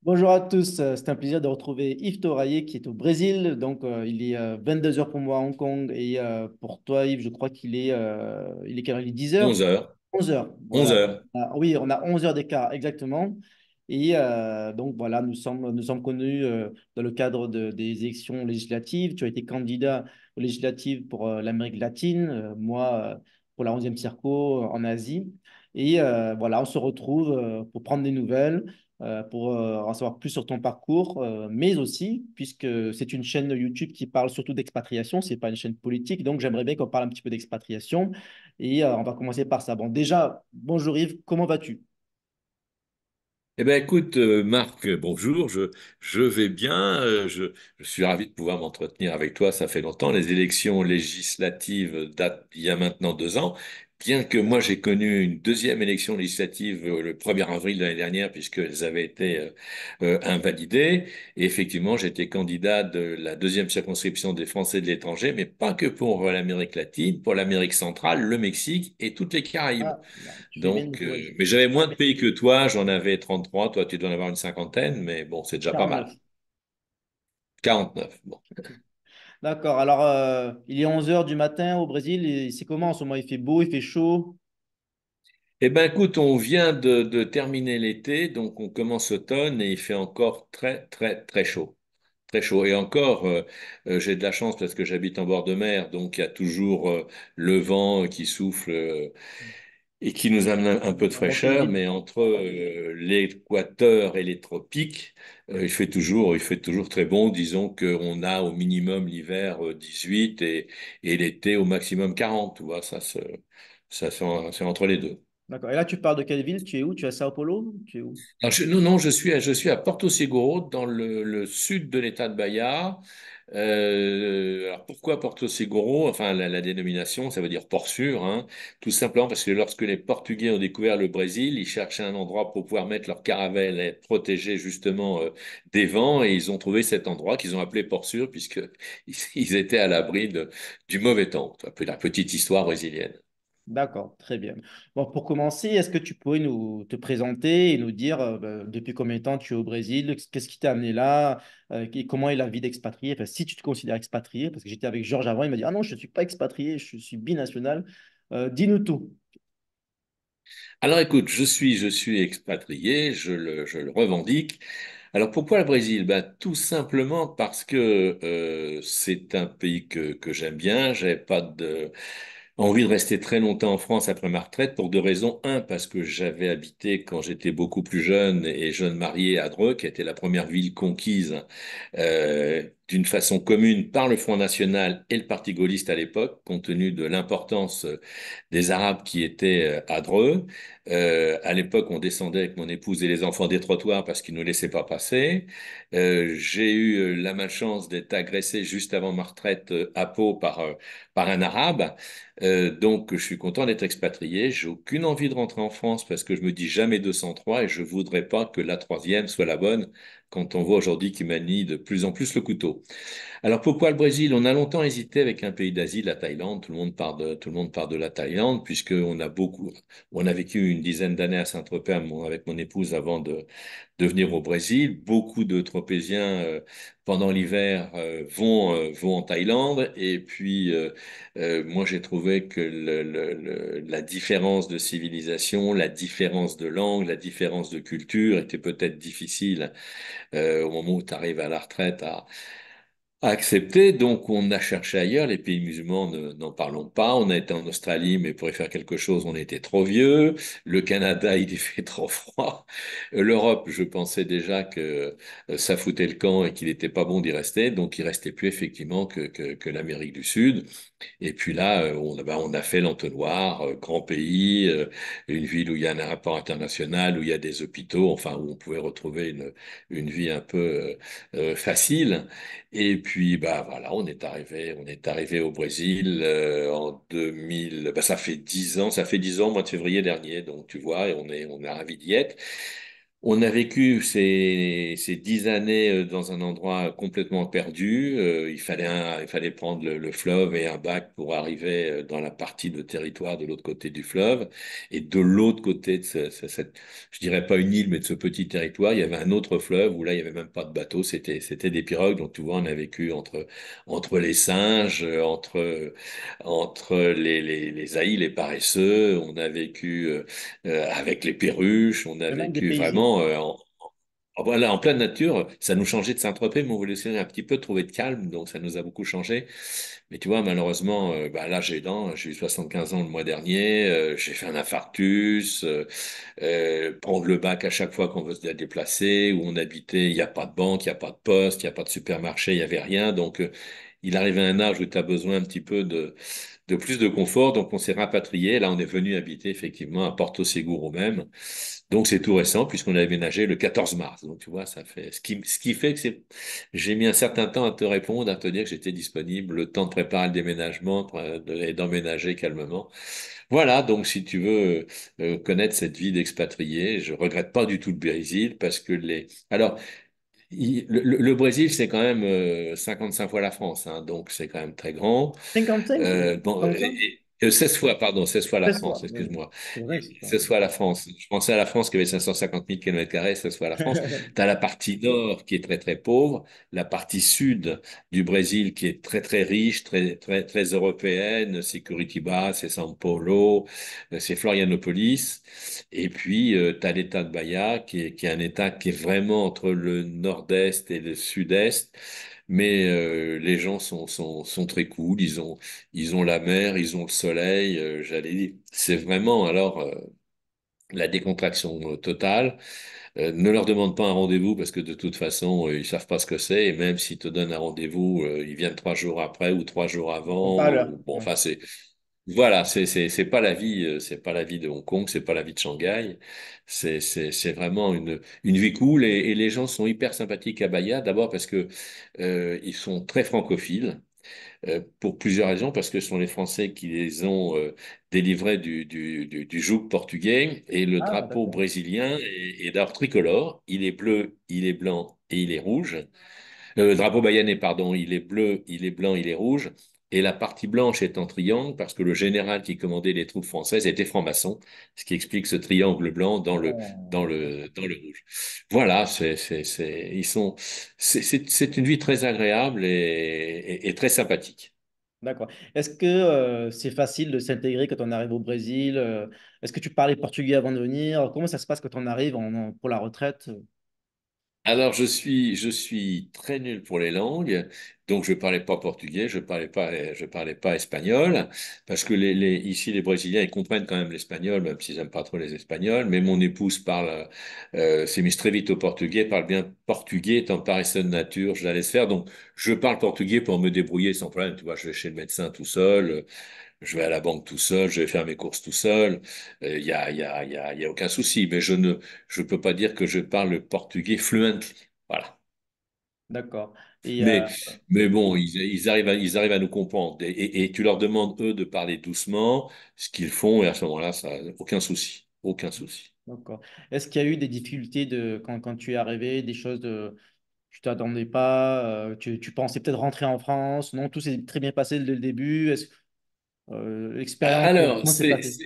Bonjour à tous, c'est un plaisir de retrouver Yves Toraillé qui est au Brésil. Donc, il est 22 heures pour moi à Hong Kong et pour toi, Yves, je crois qu'il est quelle heure? Il est 10 heures? 11 heures. 11 heures, 11 voilà. heures. Oui, on a 11 heures d'écart, exactement. Et donc, voilà, nous sommes connus dans le cadre des élections législatives. Tu as été candidat aux législatives pour l'Amérique latine, moi pour la 11e Circo en Asie. Et voilà, on se retrouve pour prendre des nouvelles pour en savoir plus sur ton parcours, mais aussi, puisque c'est une chaîne YouTube qui parle surtout d'expatriation, c'est pas une chaîne politique, donc j'aimerais bien qu'on parle un petit peu d'expatriation. Et on va commencer par ça. Bon, déjà, bonjour Yves, comment vas-tu? Eh bien, écoute, Marc, bonjour, je vais bien, je suis ravi de pouvoir m'entretenir avec toi, ça fait longtemps. Les élections législatives datent d'il y a maintenant 2 ans, bien que moi j'ai connu une deuxième élection législative le 1er avril de l'année dernière, puisqu'elles avaient été invalidées. Et effectivement, j'étais candidat de la deuxième circonscription des Français de l'étranger, mais pas que pour l'Amérique latine, pour l'Amérique centrale, le Mexique et toutes les Caraïbes. Ah, bah, tu fais bien de Donc, jouer. mais j'avais moins de pays que toi, j'en avais 33, toi tu dois en avoir une cinquantaine, mais bon, c'est déjà pas 49. mal. 49. Bon. D'accord, alors il est 11 heures du matin au Brésil, et c'est comment en ce moment? Il fait beau, il fait chaud? Eh ben écoute, on vient de terminer l'été, donc on commence automne et il fait encore très très très chaud. Très chaud. Et encore, j'ai de la chance parce que j'habite en bord de mer, donc il y a toujours le vent qui souffle et qui nous amène un peu de On respire fraîcheur, vite. mais entre l'équateur et les tropiques, il fait toujours très bon. Disons qu'on a au minimum l'hiver 18 et l'été au maximum 40. Tu vois, c'est entre les deux. D'accord. Et là, tu pars de quelle ville? Tu es où? Tu es à Sao Paulo? Tu es où? Alors, non, non, je suis à Porto Seguro, dans le sud de l'État de Bahia. Alors pourquoi Porto Seguro? Enfin, la dénomination, ça veut dire port sûr, hein. Tout simplement parce que lorsque les Portugais ont découvert le Brésil, ils cherchaient un endroit pour pouvoir mettre leur caravelle et être protégés justement des vents, et ils ont trouvé cet endroit qu'ils ont appelé port sûr puisque ils étaient à l'abri du mauvais temps. Un peu la petite histoire brésilienne. D'accord, très bien. Bon, pour commencer, est-ce que tu pourrais nous te présenter et nous dire depuis combien de temps tu es au Brésil, qu'est-ce qui t'a amené là, et comment est la vie d'expatrié, enfin, si tu te considères expatrié, parce que j'étais avec Georges avant, il m'a dit, ah non, je ne suis pas expatrié, je suis binational. Dis-nous tout. Alors écoute, je suis expatrié, je le revendique. Alors pourquoi le Brésil? Ben, tout simplement parce que c'est un pays que j'aime bien. J'avais pas envie de rester très longtemps en France après ma retraite pour deux raisons. Un, parce que j'avais habité quand j'étais beaucoup plus jeune et jeune marié à Dreux, qui était la première ville conquise d'une façon commune par le Front National et le Parti gaulliste à l'époque, compte tenu de l'importance des Arabes qui étaient à Dreux. À l'époque, on descendait avec mon épouse et les enfants des trottoirs parce qu'ils ne nous laissaient pas passer. J'ai eu la malchance d'être agressé juste avant ma retraite à Pau par un Arabe. Donc, je suis content d'être expatrié. J'ai aucune envie de rentrer en France parce que je me dis jamais 203 et je voudrais pas que la troisième soit la bonne quand on voit aujourd'hui qu'ils manient de plus en plus le couteau. Alors pourquoi le Brésil? On a longtemps hésité avec un pays d'Asie, la Thaïlande. Tout le monde part de la Thaïlande on a vécu une dizaine d'années à Saint-Tropez avec mon épouse avant de venir au Brésil. Beaucoup de Tropéziens pendant l'hiver vont en Thaïlande. Et puis moi j'ai trouvé que la différence de civilisation, la différence de langue, la différence de culture était peut-être difficile au moment où tu arrives à la retraite accepté. Donc, on a cherché ailleurs. Les pays musulmans, n'en parlons pas. On a été en Australie, mais pour y faire quelque chose, on était trop vieux. Le Canada, il y fait trop froid. L'Europe, je pensais déjà que ça foutait le camp et qu'il n'était pas bon d'y rester. Donc, il restait plus effectivement que l'Amérique du Sud. Et puis là, on a fait l'entonnoir, grand pays, une ville où il y a un aéroport international, où il y a des hôpitaux, enfin, où on pouvait retrouver une vie un peu facile. Et puis, bah voilà, on est arrivé au Brésil en 2000. Bah, ça fait 10 ans au mois de février dernier, donc tu vois, et on est ravis d'y être. On a vécu ces 10 années dans un endroit complètement perdu. Il fallait prendre le fleuve et un bac pour arriver dans la partie de territoire de l'autre côté du fleuve. Et de l'autre côté de cette, je dirais pas une île, mais de ce petit territoire, il y avait un autre fleuve où là, il y avait même pas de bateau. C'était des pirogues. Donc, tu vois, on a vécu entre les singes, entre les aïs, les paresseux. On a vécu avec les perruches, on a Le manque des vécu paisibles. vraiment voilà, en pleine nature. Ça nous changeait de Saint-Tropez, mais on voulait aussi un petit peu trouver de calme, donc ça nous a beaucoup changé. Mais tu vois, malheureusement, bah, là j'ai eu 75 ans le mois dernier, j'ai fait un infarctus, prendre le bac à chaque fois qu'on veut se déplacer, où on habitait, il n'y a pas de banque, il n'y a pas de poste, il n'y a pas de supermarché, il n'y avait rien, donc il arrivait à un âge où tu as besoin un petit peu de plus de confort, donc on s'est rapatrié. Là, on est venu habiter effectivement à Porto Seguro même. Donc c'est tout récent puisqu'on a déménagé le 14 mars. Donc tu vois, ça fait ce qui fait que j'ai mis un certain temps à te répondre, à te dire que j'étais disponible, le temps de préparer le déménagement et d'emménager calmement. Voilà, donc si tu veux connaître cette vie d'expatrié, je regrette pas du tout le Brésil parce que alors le Brésil c'est quand même 55 fois la France, hein, donc c'est quand même très grand. 55, Bon, comme ça? 16 fois, pardon, 16 fois la 16 France, fois, oui. excuse-moi. C'est vrai, c'est pas. 16 fois la France. Je pensais à la France qui avait 550 000 km², 16 fois la France. Tu as la partie nord qui est très très pauvre, la partie sud du Brésil qui est très très riche, très très très européenne, c'est Curitiba, c'est São Paulo, c'est Florianopolis. Et puis tu as l'État de Bahia qui est un État qui est vraiment entre le nord-est et le sud-est. Mais les gens sont très cool, ils ont la mer, ils ont le soleil, j'allais dire. C'est vraiment alors la décontraction totale. Ne leur demande pas un rendez-vous parce que de toute façon, ils savent pas ce que c'est. Et même s'ils te donnent un rendez-vous, ils viennent 3 jours après ou 3 jours Ils sont pas à avant. l'heure. Bon, Ouais. enfin, voilà, c'est pas la vie, c'est pas la vie de Hong Kong, c'est pas la vie de Shanghai. C'est vraiment une vie cool et les gens sont hyper sympathiques à Bahia. D'abord parce que ils sont très francophiles pour plusieurs raisons, parce que ce sont les Français qui les ont délivrés du joug portugais, et le Ah, drapeau d'accord. brésilien est d'art tricolore, il est bleu, il est blanc et il est rouge. Le drapeau baïonné, pardon, il est bleu, il est blanc, il est rouge. Et la partie blanche est en triangle parce que le général qui commandait les troupes françaises était franc-maçon, ce qui explique ce triangle blanc dans le, Oh, dans d'accord. le, dans le rouge. Voilà, c'est une vie très agréable et très sympathique. D'accord. Est-ce que c'est facile de s'intégrer quand on arrive au Brésil? Est-ce que tu parlais portugais avant de venir? Comment ça se passe quand on arrive pour la retraite? Alors, je suis très nul pour les langues, donc je parlais pas portugais, je parlais pas espagnol, parce que ici, les Brésiliens, ils comprennent quand même l'espagnol, même s'ils n'aiment pas trop les Espagnols, mais mon épouse s'est mise très vite au portugais, parle bien portugais, étant paresseux de nature, je la laisse faire, donc je parle portugais pour me débrouiller sans problème, tu vois, je vais chez le médecin tout seul, je vais à la banque tout seul, je vais faire mes courses tout seul. Il y a aucun souci. Mais je peux pas dire que je parle portugais fluently. Voilà. D'accord. Et Mais, mais bon, ils arrivent à nous comprendre. Et tu leur demandes, eux, de parler doucement, ce qu'ils font, et à ce moment-là, ça, aucun souci. Aucun souci. d'accord. Est-ce qu'il y a eu des difficultés quand tu es arrivé, des choses de tu t'attendais pas, tu pensais peut-être rentrer en France? Non, tout s'est très bien passé dès le début. L'expérience, Alors, comment c'est passé?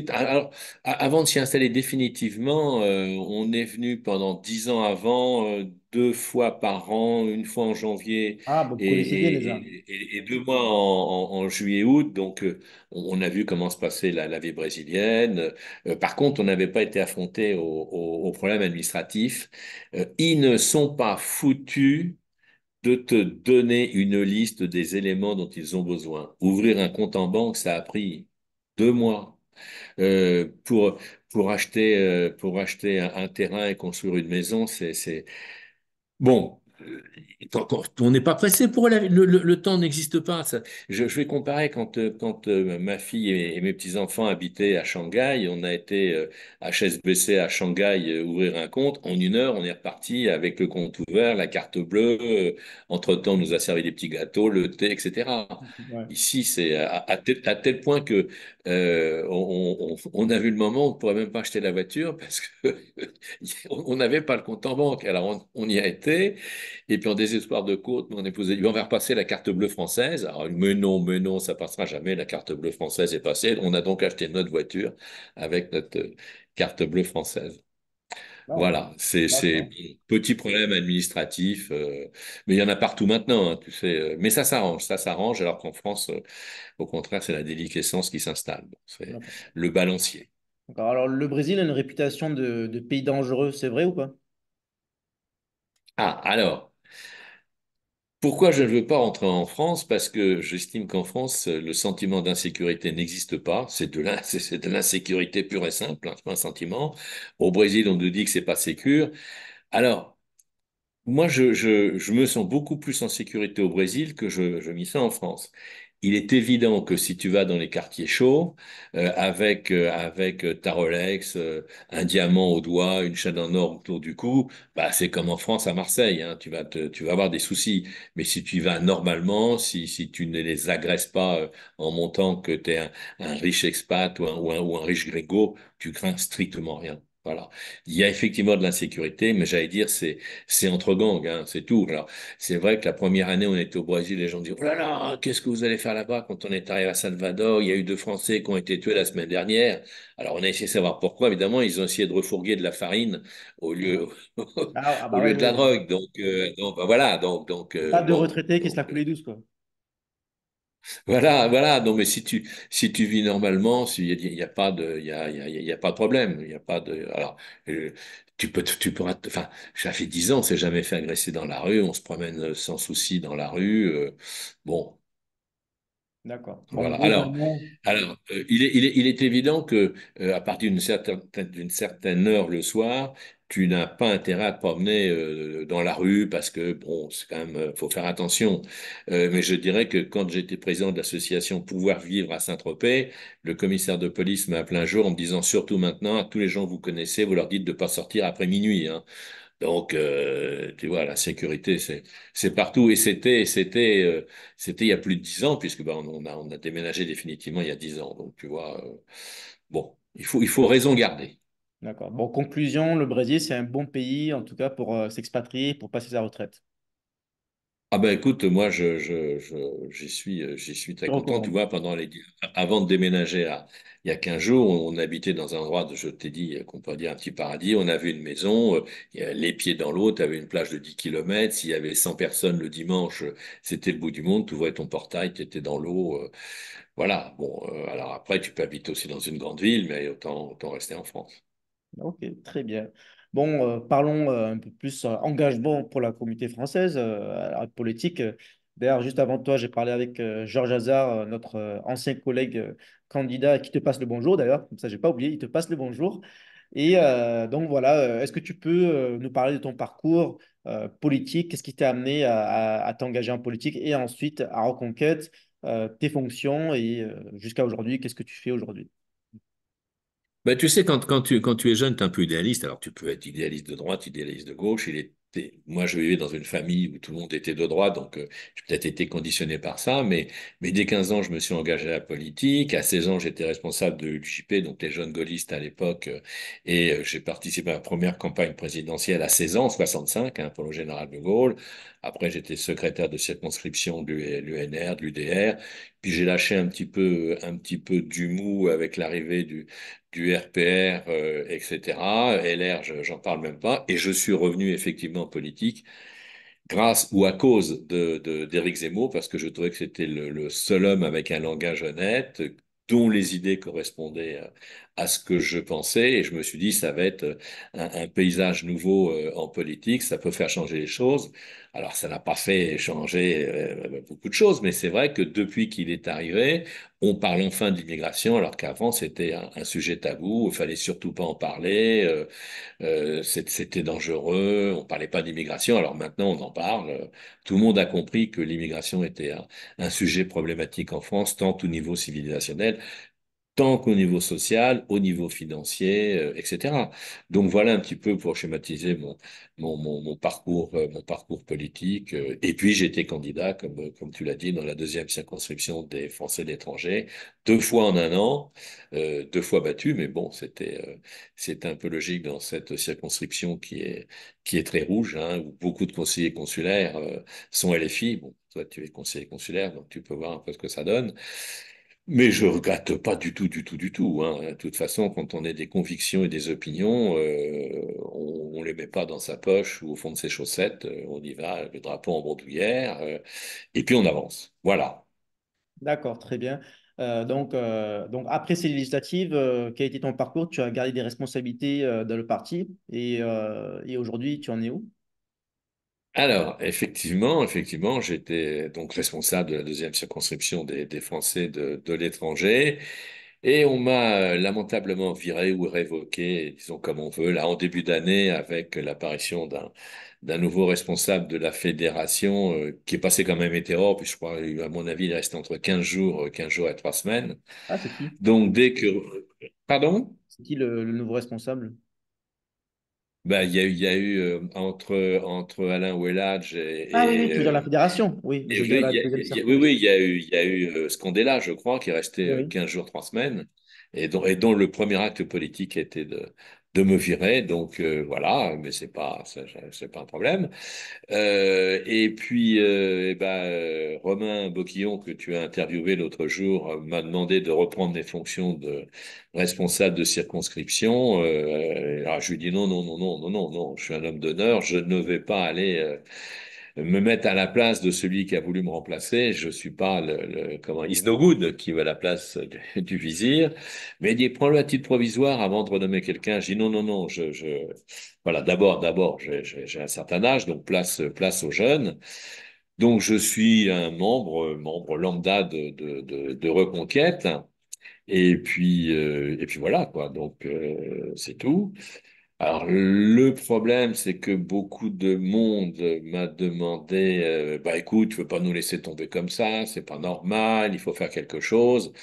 alors, avant de s'y installer définitivement, on est venu pendant 10 ans avant, 2 fois par an, une fois en janvier Ah, vous et, connaissez bien déjà. et 2 mois en juillet-août. Donc, on a vu comment se passait la vie brésilienne. Par contre, on n'avait pas été affronté aux problèmes administratifs. Ils ne sont pas foutus de te donner une liste des éléments dont ils ont besoin. Ouvrir un compte en banque, ça a pris 2 mois. Pour acheter un terrain et construire une maison, bon, on n'est pas pressé pour le temps n'existe pas. Je vais comparer quand ma fille et mes petits-enfants habitaient à Shanghai, on a été HSBC à Shanghai ouvrir un compte. En 1 heure, on est reparti avec le compte ouvert, la carte bleue. Entre-temps, on nous a servi des petits gâteaux, le thé, etc. Ouais, Ici, c'est à tel point que on a vu le moment où on ne pourrait même pas acheter la voiture parce que on n'avait pas le compte en banque. Alors on y a été, et puis en désespoir de cause, mon épouse a dit on va repasser la carte bleue française. Alors mais non, ça passera jamais. La carte bleue française est passée. On a donc acheté notre voiture avec notre carte bleue française. Ah, ok. Voilà, c'est D'accord. petit problème administratif, mais il y en a partout maintenant, hein, tu sais. Mais ça s'arrange, alors qu'en France, au contraire, c'est la déliquescence qui s'installe. Bon, c'est D'accord. le balancier. D'accord. Alors, le Brésil a une réputation de pays dangereux, c'est vrai ou pas? Ah, alors, pourquoi je ne veux pas rentrer en France? Parce que j'estime qu'en France, le sentiment d'insécurité n'existe pas. C'est de l'insécurité pure et simple, hein, c'est pas un sentiment. Au Brésil, on nous dit que c'est pas sécur. Alors, moi, je me sens beaucoup plus en sécurité au Brésil que je m'y sens en France. Il est évident que si tu vas dans les quartiers chauds, avec ta Rolex, un diamant au doigt, une chaîne en or autour du cou, bah, c'est comme en France à Marseille, hein, tu vas avoir des soucis. Mais si tu y vas normalement, si tu ne les agresses pas en montant que tu es un riche expat ou un riche gringo, tu crains strictement rien. Voilà. Il y a effectivement de l'insécurité, mais j'allais dire, c'est entre gangs, hein, c'est tout. Alors, c'est vrai que la première année, on était au Brésil, les gens disaient, oh là là, qu'est-ce que vous allez faire là-bas quand on est arrivé à Salvador? Il y a eu 2 Français qui ont été tués la semaine dernière. Alors, on a essayé de savoir pourquoi. Évidemment, ils ont essayé de refourguer de la farine au lieu, Ah au bah ouais, lieu de la ouais. drogue. Bah voilà, Pas de bon. retraités qui se la coulent douce, quoi. Voilà, voilà. Non, mais si tu vis normalement, il y a pas de, il y a pas de problème. Il y a pas de, alors, euh, enfin, ça fait 10 ans, on s'est jamais fait agresser dans la rue. On se promène sans souci dans la rue. Bon, D'accord. Bon, voilà. globalement, Il est évident que à partir d'une certaine heure le soir, tu n'as pas intérêt à te promener dans la rue parce que bon, c'est quand même, faut faire attention. Mais je dirais que quand j'étais président de l'association Pouvoir Vivre à Saint-Tropez, le commissaire de police m'a appelé un jour en me disant surtout maintenant à tous les gens que vous connaissez, vous leur dites de pas sortir après minuit, hein. Donc, tu vois, la sécurité, c'est partout. Et c'était il y a plus de 10 ans, puisque ben, on a déménagé définitivement il y a 10 ans. Donc, tu vois, bon, il faut raison garder. d'accord. Bon, conclusion, le Brésil, c'est un bon pays, en tout cas, pour s'expatrier, pour passer sa retraite. Ah ben écoute, moi j'y suis Je très content. Tu recommande. vois, avant de déménager il y a 15 jours, on habitait dans un endroit, je t'ai dit, qu'on pourrait dire un petit paradis. On avait une maison, il y avait les pieds dans l'eau, tu avais une plage de 10 kilomètres. S'il y avait 100 personnes le dimanche, c'était le bout du monde. Tu ouvrais ton portail, tu étais dans l'eau. Voilà. Bon, alors après, tu peux habiter aussi dans une grande ville, mais autant rester en France. Ok, très bien. Bon, parlons un peu plus engagement pour la communauté française, la politique. D'ailleurs, juste avant toi, j'ai parlé avec Georges Hazard, notre ancien collègue candidat, qui te passe le bonjour d'ailleurs, comme ça, j'ai pas oublié, il te passe le bonjour. Et donc voilà, est-ce que tu peux nous parler de ton parcours politique? Qu'est-ce qui t'a amené à t'engager en politique et ensuite à Reconquête, tes fonctions et jusqu'à aujourd'hui, qu'est-ce que tu fais aujourd'hui? Ben, tu sais, quand tu es jeune, tu es un peu idéaliste. Alors, tu peux être idéaliste de droite, idéaliste de gauche. Moi, je vivais dans une famille où tout le monde était de droite, donc j'ai peut-être été conditionné par ça. Mais dès 15 ans, je me suis engagé à la politique. À 16 ans, j'étais responsable de l'UJP, donc les jeunes gaullistes à l'époque. J'ai participé à la première campagne présidentielle à 16 ans, en 65, hein, pour le général de Gaulle. Après, j'étais secrétaire de circonscription de l'UNR, de l'UDR. Puis j'ai lâché un petit peu du mou avec l'arrivée du RPR, etc. LR, j'en parle même pas. Et je suis revenu effectivement en politique grâce ou à cause d'Éric Zemmour, parce que je trouvais que c'était le seul homme avec un langage honnête, dont les idées correspondaient à ce que je pensais. Et je me suis dit, ça va être un paysage nouveau en politique, ça peut faire changer les choses. Alors, ça n'a pas fait changer beaucoup de choses, mais c'est vrai que depuis qu'il est arrivé, on parle enfin de l'immigration, alors qu'avant, c'était un sujet tabou, il fallait surtout pas en parler. C'était dangereux, on parlait pas d'immigration, alors maintenant on en parle. Tout le monde a compris que l'immigration était un sujet problématique en France, tant au niveau civilisationnel tant qu'au niveau social, au niveau financier, etc. Donc voilà un petit peu pour schématiser mon parcours politique. Et puis j'ai été candidat, comme tu l'as dit, dans la deuxième circonscription des Français de l'étranger, 2 fois en un an, 2 fois battu, mais bon, c'était un peu logique dans cette circonscription qui est très rouge, hein, où beaucoup de conseillers consulaires sont LFI. Bon, toi tu es conseiller consulaire, donc tu peux voir un peu ce que ça donne. Mais je regrette pas du tout, du tout, du tout, hein. De toute façon, quand on a des convictions et des opinions, on les met pas dans sa poche ou au fond de ses chaussettes. On y va, le drapeau en bandoulière, et puis on avance. Voilà. D'accord, très bien. Donc après ces législatives, quel a été ton parcours? Tu as gardé des responsabilités dans le parti et aujourd'hui, tu en es où? Alors, effectivement, j'étais donc responsable de la deuxième circonscription des Français de l'étranger. Et on m'a lamentablement viré ou révoqué, disons comme on veut, là en début d'année, avec l'apparition d'un nouveau responsable de la fédération qui est passé quand même météore, puis je crois, à mon avis, il reste entre 15 jours et 3 semaines. Ah, c'est qui? Donc dès que... Pardon? C'est qui le nouveau responsable? Bah, il y a eu entre Alain Ouelladj Ah oui, oui, et, tu veux dire la fédération. Oui, je et veux dire oui, la deuxième oui, circonscription. oui, il y a eu Scandella, je crois, qui est resté Oui, 15 jours, 3 semaines, et dont le premier acte politique était de me virer. Donc voilà, mais c'est pas un problème. Et puis, Romain Bocquillon, que tu as interviewé l'autre jour, m'a demandé de reprendre mes fonctions de responsable de circonscription. Alors je lui dis non, non, non, non, non, non, non, je suis un homme d'honneur, je ne vais pas aller me mettre à la place de celui qui a voulu me remplacer. Je suis pas comment, is no good qui va à la place du vizir. Mais il dit, prends-le à titre provisoire avant de renommer quelqu'un. Je dis non, non, non, voilà, d'abord, j'ai un certain âge, donc place aux jeunes. Donc je suis un membre lambda de Reconquête. Et puis voilà, quoi. Donc c'est tout. Alors, le problème, c'est que beaucoup de monde m'a demandé, bah écoute, tu veux pas nous laisser tomber comme ça, c'est pas normal, il faut faire quelque chose.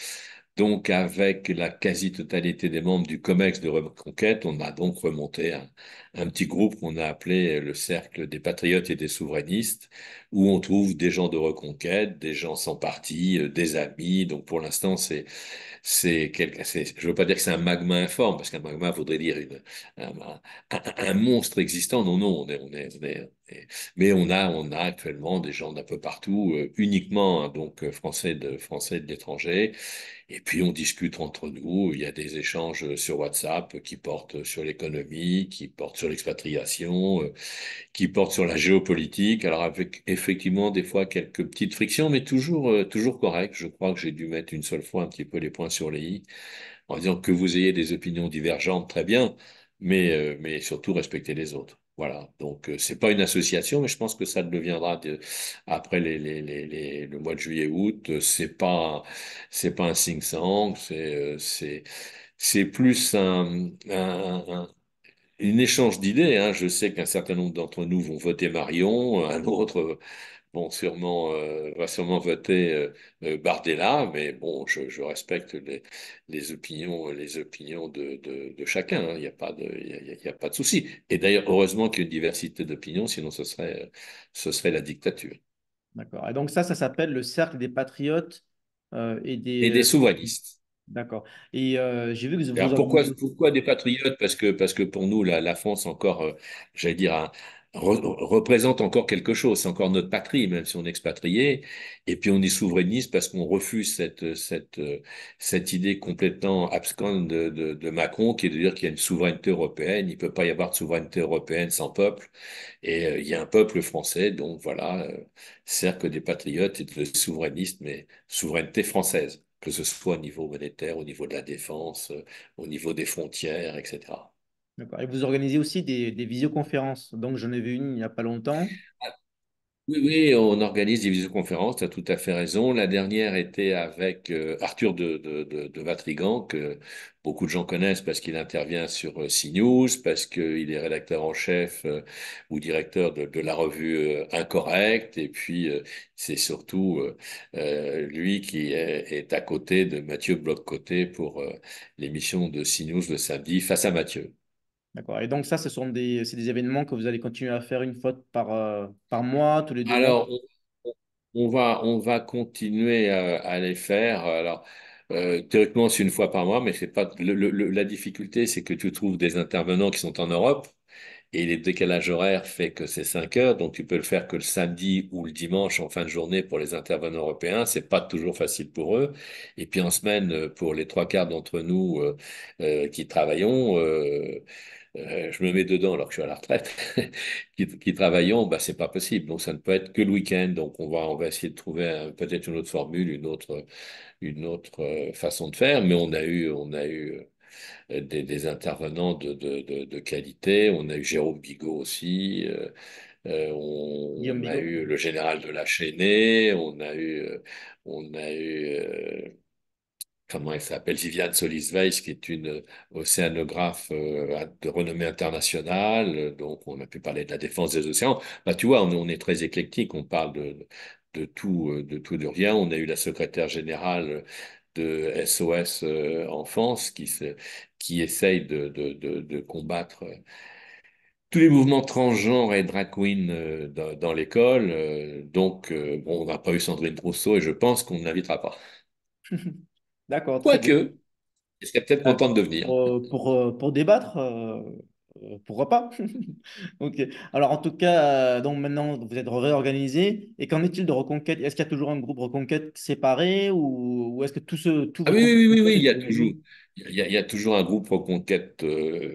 Donc, avec la quasi-totalité des membres du COMEX de Reconquête, on a donc remonté un petit groupe qu'on a appelé le Cercle des Patriotes et des Souverainistes, où on trouve des gens de Reconquête, des gens sans parti, des amis. Donc, pour l'instant, je veux pas dire que c'est un magma informe, parce qu'un magma voudrait dire un, un monstre existant. Non, non, mais on a actuellement des gens d'un peu partout, uniquement, hein, donc Français de l'étranger. Et puis on discute entre nous. Il y a des échanges sur WhatsApp qui portent sur l'économie, qui portent sur l'expatriation, qui portent sur la géopolitique. Alors avec effectivement des fois quelques petites frictions, mais toujours correct. Je crois que j'ai dû mettre une seule fois un petit peu les points sur les i, en disant que vous ayez des opinions divergentes, très bien, mais surtout respectez les autres. Voilà. Donc c'est pas une association, mais je pense que ça le deviendra après le mois de juillet-août. C'est pas un think tank, c'est plus une échange d'idées, hein. Je sais qu'un certain nombre d'entre nous vont voter Marion, un autre va sûrement voter Bardella, mais bon, je respecte les opinions de chacun, hein. Il n'y a pas il y a pas de souci. Et d'ailleurs, heureusement qu'il y a une diversité d'opinions, sinon ce serait la dictature. d'accord. Et donc ça s'appelle le cercle des patriotes et des... Et des souverainistes. D'accord. Et j'ai vu que vous Alors organisez... pourquoi des patriotes? Parce que pour nous, la France encore, j'allais dire, représente encore quelque chose. C'est encore notre patrie, même si on est expatrié. Et puis on est souverainiste parce qu'on refuse cette idée complètement abscons de Macron, qui est de dire qu'il y a une souveraineté européenne. Il peut pas y avoir de souveraineté européenne sans peuple. Et il y a un peuple français, donc voilà, cercle des patriotes et de souverainistes, mais souveraineté française, que ce soit au niveau monétaire, au niveau de la défense, au niveau des frontières, etc. D'accord. Et vous organisez aussi des visioconférences. Donc j'en ai vu une il n'y a pas longtemps. Oui, oui, on organise des visioconférences, tu as tout à fait raison. La dernière était avec Arthur de Vatrigan, que beaucoup de gens connaissent parce qu'il intervient sur CNews, parce qu'il est rédacteur en chef ou directeur de la revue Incorrect, et puis c'est surtout lui qui est à côté de Mathieu Bloc-Côté pour l'émission de CNews le samedi, Face à Mathieu. D'accord. Et donc ça, c'est des événements que vous allez continuer à faire une fois par mois, tous les 2 mois. Alors, on va continuer à les faire. Alors, théoriquement, c'est une fois par mois, mais c'est pas la difficulté, c'est que tu trouves des intervenants qui sont en Europe et les décalages horaires fait que c'est 5 heures, donc tu peux le faire que le samedi ou le dimanche en fin de journée pour les intervenants européens. C'est pas toujours facile pour eux. Et puis en semaine, pour les trois quarts d'entre nous qui travaillons. Je me mets dedans alors que je suis à la retraite, qui travaillons, bah, c'est pas possible. Donc, ça ne peut être que le week-end. Donc, on va essayer de trouver peut-être une autre formule, une autre façon de faire. Mais on a eu des intervenants de qualité. On a eu Jérôme Bigot aussi. Guillaume On a Bigot. eu le général de la Chesnée. On a eu comment elle s'appelle, Viviane Solis-Weiss, qui est une océanographe de renommée internationale. Donc, on a pu parler de la défense des océans. Bah, tu vois, on est très éclectique. On parle de tout, de rien. On a eu la secrétaire générale de SOS Enfance qui essaye de combattre tous les mouvements transgenres et drag queen dans l'école. Bon, on n'a pas eu Sandrine Rousseau et je pense qu'on ne l'invitera pas. D'accord, très bien. Quoique, elle serait peut-être contente de venir. Pour débattre, pourquoi pas? Ok. Alors, en tout cas, donc maintenant, vous êtes réorganisé. Et qu'en est-il de Reconquête? Est-ce qu'il y a toujours un groupe Reconquête séparé ou est-ce que tous Ah vos oui, contacts oui, oui, oui, oui, sont il y a toujours, réunis? il y a toujours un groupe Reconquête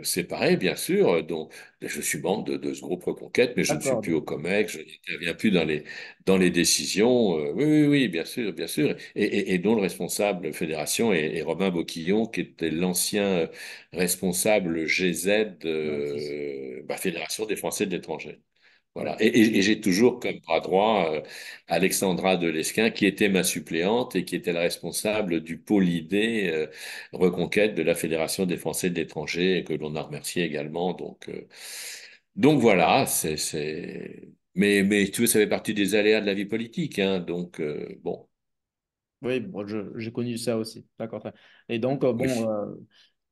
séparé, bien sûr, dont je suis membre de ce groupe Reconquête, mais je ne suis D'accord. plus au COMEX, je n'interviens plus dans les décisions. Oui, oui, oui, bien sûr, bien sûr. Et dont le responsable fédération est Robin Boquillon, qui était l'ancien responsable GZ, Ouais, bah, Fédération des Français de l'étranger. Voilà. d'accord. Et j'ai toujours comme bras droit Alexandra Delesquin, qui était ma suppléante et qui était la responsable du pôle idée reconquête de la Fédération des Français de l'étranger, et que l'on a remercié également. Donc voilà, mais tu veux, ça fait partie des aléas de la vie politique, hein, donc bon, Oui, bon, j'ai connu ça aussi. D'accord. Très bien. Et donc, bon, oui.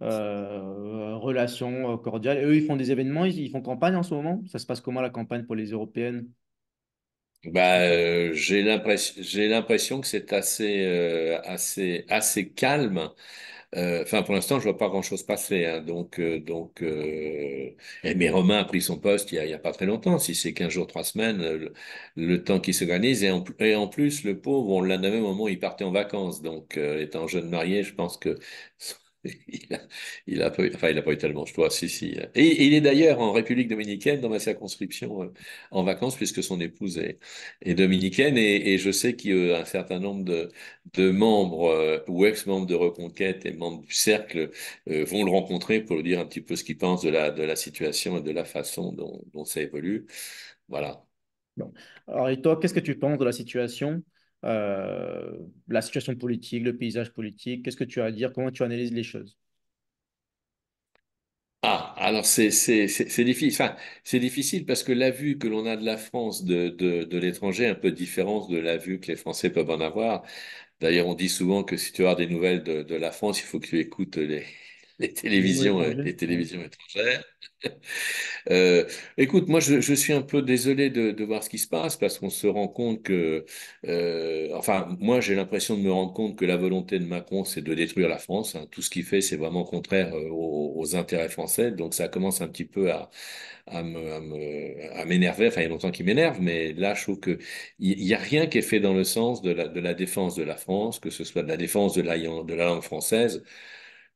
relations cordiales. Et eux, ils font des événements, ils font campagne en ce moment? Ça se passe comment la campagne pour les européennes? Bah, j'ai l'impression que c'est assez calme. Enfin, pour l'instant, je vois pas grand-chose passer, hein. Mais Romain a pris son poste il y a pas très longtemps. Si c'est 15 jours, 3 semaines, le temps qu'il s'organise. Et en plus, le pauvre, on l'a nommé au moment où il partait en vacances. Donc, étant jeune marié, je pense que il a, il a pas eu tellement, je dois, si, si. Et il est d'ailleurs en République dominicaine, dans ma circonscription, en vacances, puisque son épouse est dominicaine. Et je sais qu'il y a un certain nombre de membres ou ex-membres de Reconquête et membres du cercle vont le rencontrer pour lui dire un petit peu ce qu'ils pensent de la situation et de la façon dont ça évolue. Voilà. Bon. Alors, et toi, qu'est-ce que tu penses de la situation politique, le paysage politique? Qu'est-ce que tu as à dire? Comment tu analyses les choses? Ah, alors c'est difficile. Enfin, c'est difficile parce que la vue que l'on a de la France de l'étranger est un peu différente de la vue que les Français peuvent en avoir. D'ailleurs, on dit souvent que si tu veux avoir des nouvelles de la France, il faut que tu écoutes Les journaux étrangers? les Ouais. télévisions étrangères. Écoute, moi, je suis un peu désolé de voir ce qui se passe parce qu'on se rend compte que, enfin, moi, j'ai l'impression de me rendre compte que la volonté de Macron, c'est de détruire la France, hein. Tout ce qu'il fait, c'est vraiment contraire aux intérêts français. Donc, ça commence un petit peu à m'énerver. Enfin, il y a longtemps qu'il m'énerve, mais là, je trouve que il y a rien qui est fait dans le sens de la défense de la France, que ce soit de la défense de la langue française.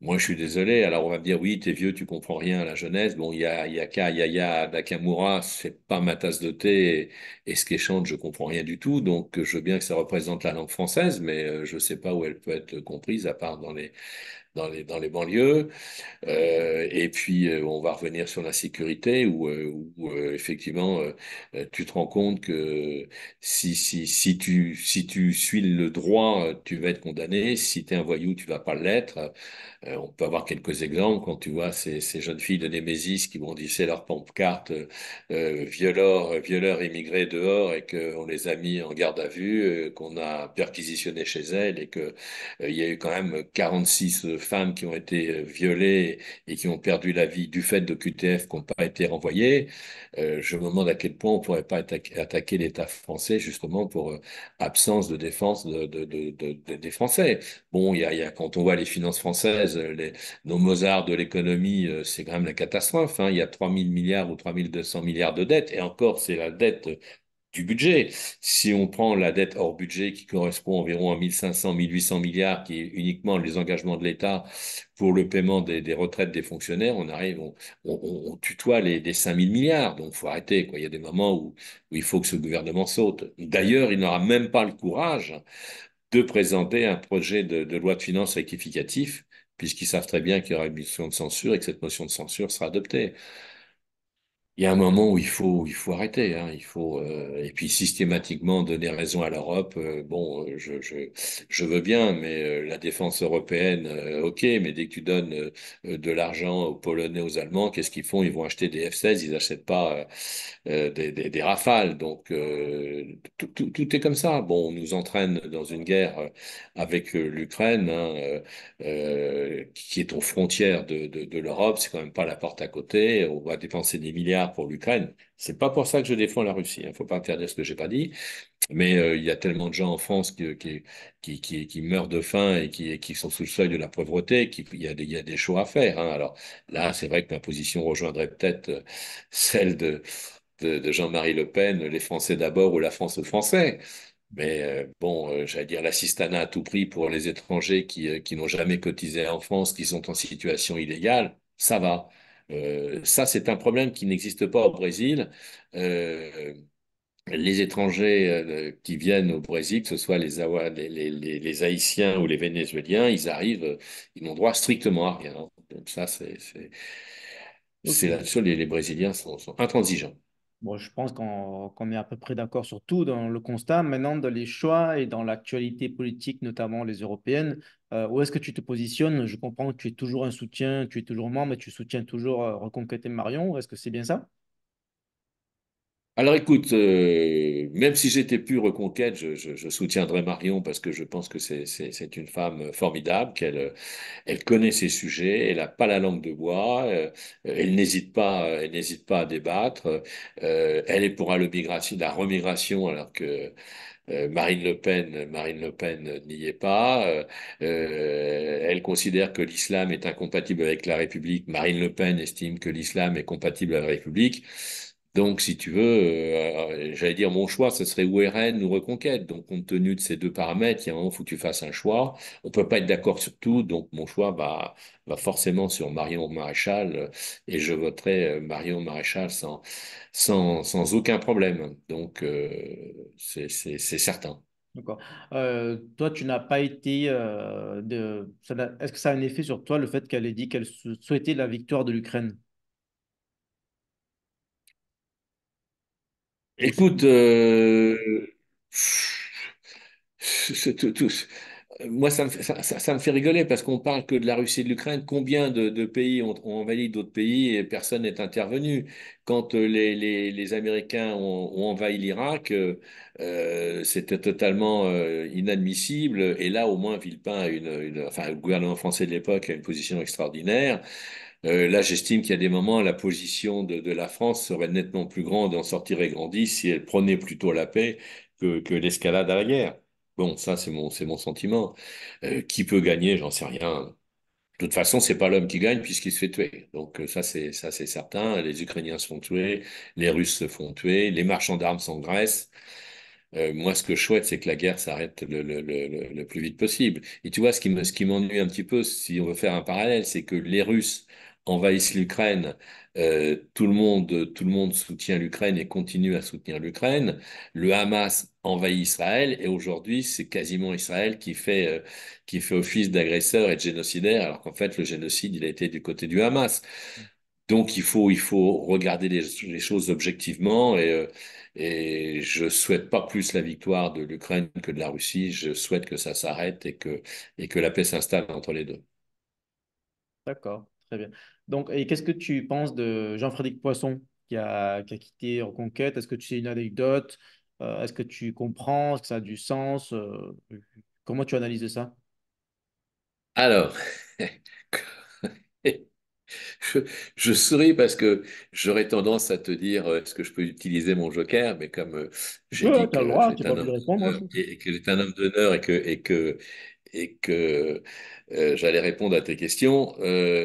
Moi, je suis désolé. Alors, on va me dire, oui, t'es vieux, tu comprends rien à la jeunesse. Bon, il y a Yaya Nakamura, c'est pas ma tasse de thé. Et ce qu'elle chante, je comprends rien du tout. Donc, je veux bien que ça représente la langue française, mais je sais pas où elle peut être comprise, à part dans les banlieues. Et puis, on va revenir sur la sécurité où effectivement, tu te rends compte que si tu suis le droit, tu vas être condamné. Si tu es un voyou, tu vas pas l'être. On peut avoir quelques exemples quand tu vois ces jeunes filles de Némésis qui brandissaient leur pancarte violeurs immigrés dehors et qu'on les a mis en garde à vue, qu'on a perquisitionné chez elles et que il y a eu quand même 46 femmes qui ont été violées et qui ont perdu la vie du fait de QTF qui n'ont pas été renvoyées. Je me demande à quel point on pourrait pas attaquer l'État français justement pour absence de défense des Français. Bon, quand on voit les finances françaises, nos Mozart de l'économie, c'est quand même la catastrophe, hein. Il y a 3000 milliards ou 3200 milliards de dettes, et encore, c'est la dette du budget. Si on prend la dette hors budget qui correspond environ à 1500, 1800 milliards, qui est uniquement les engagements de l'État pour le paiement des retraites des fonctionnaires, on tutoie des 5000 milliards. Donc, faut arrêter, quoi. Il y a des moments où il faut que ce gouvernement saute. D'ailleurs, il n'aura même pas le courage de présenter un projet de loi de finances rectificatif, puisqu'ils savent très bien qu'il y aura une motion de censure et que cette motion de censure sera adoptée. Il y a un moment où il faut arrêter, hein, et puis systématiquement donner raison à l'Europe. Bon, je veux bien, mais la défense européenne, ok, mais dès que tu donnes de l'argent aux Polonais, aux Allemands, qu'est-ce qu'ils font? Ils vont acheter des F-16, ils n'achètent pas des Rafales. Donc tout est comme ça. Bon, on nous entraîne dans une guerre avec l'Ukraine, hein, qui est aux frontières de l'Europe. C'est quand même pas la porte à côté. On va dépenser des milliards pour l'Ukraine. C'est pas pour ça que je défends la Russie. Il faut pas interdire ce que j'ai pas dit. Mais il y a tellement de gens en France qui meurent de faim et qui sont sous le seuil de la pauvreté il y a des choix à faire, hein. Alors là, c'est vrai que ma position rejoindrait peut-être celle de Jean-Marie Le Pen, les Français d'abord ou la France aux Français. Mais bon, j'allais dire l'assistanat à tout prix pour les étrangers qui n'ont jamais cotisé en France, qui sont en situation illégale, ça va. Ça, c'est un problème qui n'existe pas au Brésil. Euh, les étrangers qui viennent au Brésil, que ce soit les Haïtiens ou les Vénézuéliens, ils arrivent, ils n'ont droit strictement à rien. Donc ça, Ok. c'est là-dessus, les Brésiliens sont intransigeants. Bon, je pense qu'on est à peu près d'accord sur tout dans le constat. Maintenant, dans les choix et dans l'actualité politique, notamment les européennes, où est-ce que tu te positionnes? Je comprends que tu es toujours un soutien, tu es toujours membre, mais tu soutiens toujours Reconquête et Marion. Est-ce que c'est bien ça? Alors écoute, même si j'étais plus Reconquête, je soutiendrais Marion parce que je pense que c'est une femme formidable, elle connaît ses sujets, elle n'a pas la langue de bois, elle n'hésite pas à débattre, elle est pour la remigration alors que Marine Le Pen n'y est pas. Elle considère que l'islam est incompatible avec la République. Marine Le Pen estime que l'islam est compatible avec la République. Donc, si tu veux, j'allais dire mon choix, ce serait ou RN ou Reconquête. Donc, compte tenu de ces deux paramètres, il y a un moment, il faut que tu fasses un choix. On peut pas être d'accord sur tout, donc mon choix va forcément sur Marion Maréchal, et je voterai Marion Maréchal sans aucun problème. Donc, c'est certain. D'accord. Toi, tu n'as pas été est-ce que ça a un effet sur toi le fait qu'elle ait dit qu'elle souhaitait la victoire de l'Ukraine? Écoute, c'est moi, ça me fait rigoler parce qu'on parle que de la Russie et de l'Ukraine. Combien de pays ont envahi d'autres pays et personne n'est intervenu? Quand les Américains ont envahi l'Irak, c'était totalement inadmissible. Et là, au moins, Villepin enfin, le gouvernement français de l'époque a une position extraordinaire. Là, j'estime qu'il y a des moments, la position de la France serait nettement plus grande et en sortirait grandie si elle prenait plutôt la paix que l'escalade à la guerre. Bon, ça, c'est mon sentiment. Qui peut gagner, j'en sais rien. De toute façon, c'est pas l'homme qui gagne puisqu'il se fait tuer. Donc ça, c'est certain. Les Ukrainiens se font tuer, les Russes se font tuer, les marchands d'armes s'engraissent. Moi, ce que je souhaite, c'est que la guerre s'arrête le plus vite possible. Et tu vois, ce qui m'ennuie un petit peu, si on veut faire un parallèle, c'est que les Russes, envahissent l'Ukraine, tout le monde soutient l'Ukraine et continue à soutenir l'Ukraine. Le Hamas envahit Israël et aujourd'hui, c'est quasiment Israël qui fait office d'agresseur et de génocidaire, alors qu'en fait, le génocide, il a été du côté du Hamas. Donc, il faut regarder les choses objectivement et je souhaite pas plus la victoire de l'Ukraine que de la Russie. Je souhaite que ça s'arrête et que la paix s'installe entre les deux. D'accord, très bien. Donc, et qu'est-ce que tu penses de Jean-Frédéric Poisson qui a quitté Reconquête? Est-ce que tu sais une anecdote? Est-ce que tu comprends? Est-ce que ça a du sens? Comment tu analyses ça? Alors, je, je souris parce que j'aurais tendance à te dire est-ce que je peux utiliser mon joker, mais comme Tu j'ai peux, dit tu as le que droit, tu n'es j'étais pas un obligé homme de répondre, d'honneur hein. et que j'étais un homme d'honneur et que j'allais répondre à tes questions.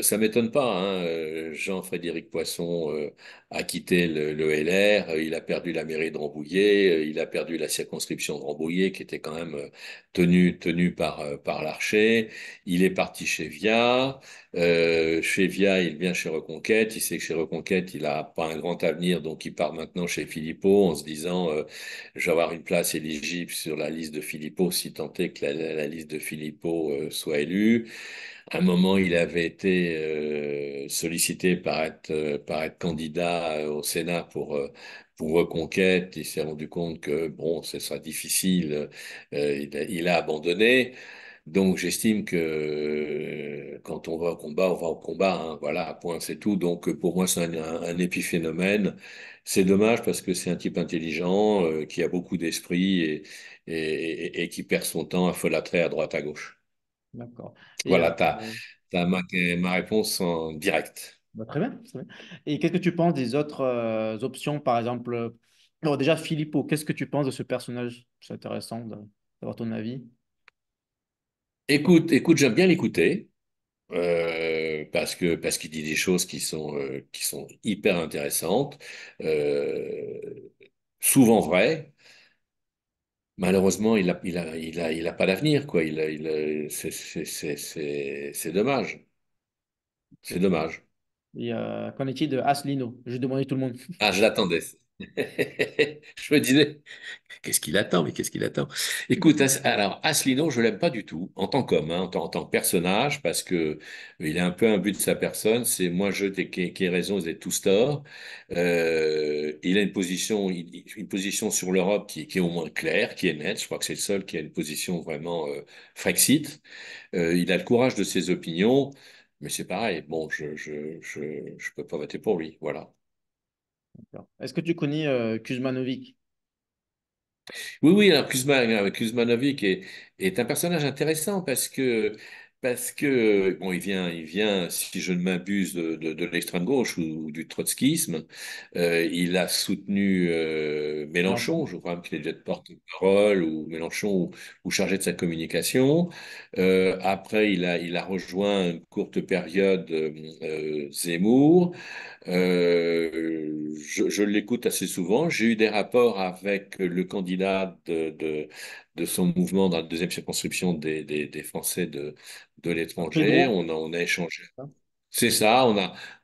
Ça m'étonne pas, hein. Jean-Frédéric Poisson a quitté le LR, il a perdu la mairie de Rambouillet, il a perdu la circonscription de Rambouillet qui était quand même tenue par l'Archer. Il est parti chez Via. Chez Via, il vient chez Reconquête. Il sait que chez Reconquête, il a pas un grand avenir, donc il part maintenant chez Philippot en se disant je vais avoir une place éligible sur la liste de Philippot, si tant est que la liste de Philippot soit élue. À un moment, il avait été sollicité par être candidat au Sénat pour Reconquête. Il s'est rendu compte que bon, ce sera difficile. Il a abandonné. Donc, j'estime que quand on va au combat, on va au combat, hein. Voilà, point, c'est tout. Donc, pour moi, c'est un épiphénomène. C'est dommage parce que c'est un type intelligent, qui a beaucoup d'esprit et qui perd son temps à folâtrer à droite à gauche. D'accord. Et Voilà, t'as ma réponse en direct. bah, très bien, très bien. Et qu'est-ce que tu penses des autres options, par exemple? Alors déjà, Philippot, qu'est-ce que tu penses de ce personnage? C'est intéressant d'avoir ton avis. Écoute, j'aime bien l'écouter parce qu'il dit des choses qui sont hyper intéressantes, euh, souvent vraies. Malheureusement, il a pas d'avenir, quoi. C'est dommage. C'est Ok. dommage. Et qu'en est-il de Asselineau? Je demandais tout le monde. Ah, je l'attendais. Je me disais, qu'est-ce qu'il attend? Mais qu'est-ce qu'il attend? Écoute, alors Asselineau, je l'aime pas du tout en tant qu'homme, hein, en tant que personnage, parce que il a un peu un but de sa personne. C'est moi je t'ai qui ai raison, vous êtes tous torts. Il a une position sur l'Europe qui est au moins claire, qui est nette. Je crois que c'est le seul qui a une position vraiment Frexit. Il a le courage de ses opinions, mais c'est pareil. Bon, je peux pas voter pour lui. Voilà. D'accord. Est-ce que tu connais Kuzmanovic? Oui, oui, alors Kuzmanovic est un personnage intéressant parce que bon, il vient, si je ne m'abuse, de l'extrême gauche ou du trotskisme. Il a soutenu Mélenchon? Mélenchon, je crois même qu'il est déjà porte-parole ou Mélenchon ou chargé de sa communication. Après, il a rejoint une courte période Zemmour. Je l'écoute assez souvent. J'ai eu des rapports avec le candidat de son mouvement dans la deuxième circonscription des Français de Très l'étranger. gros. On a échangé. C'est ça,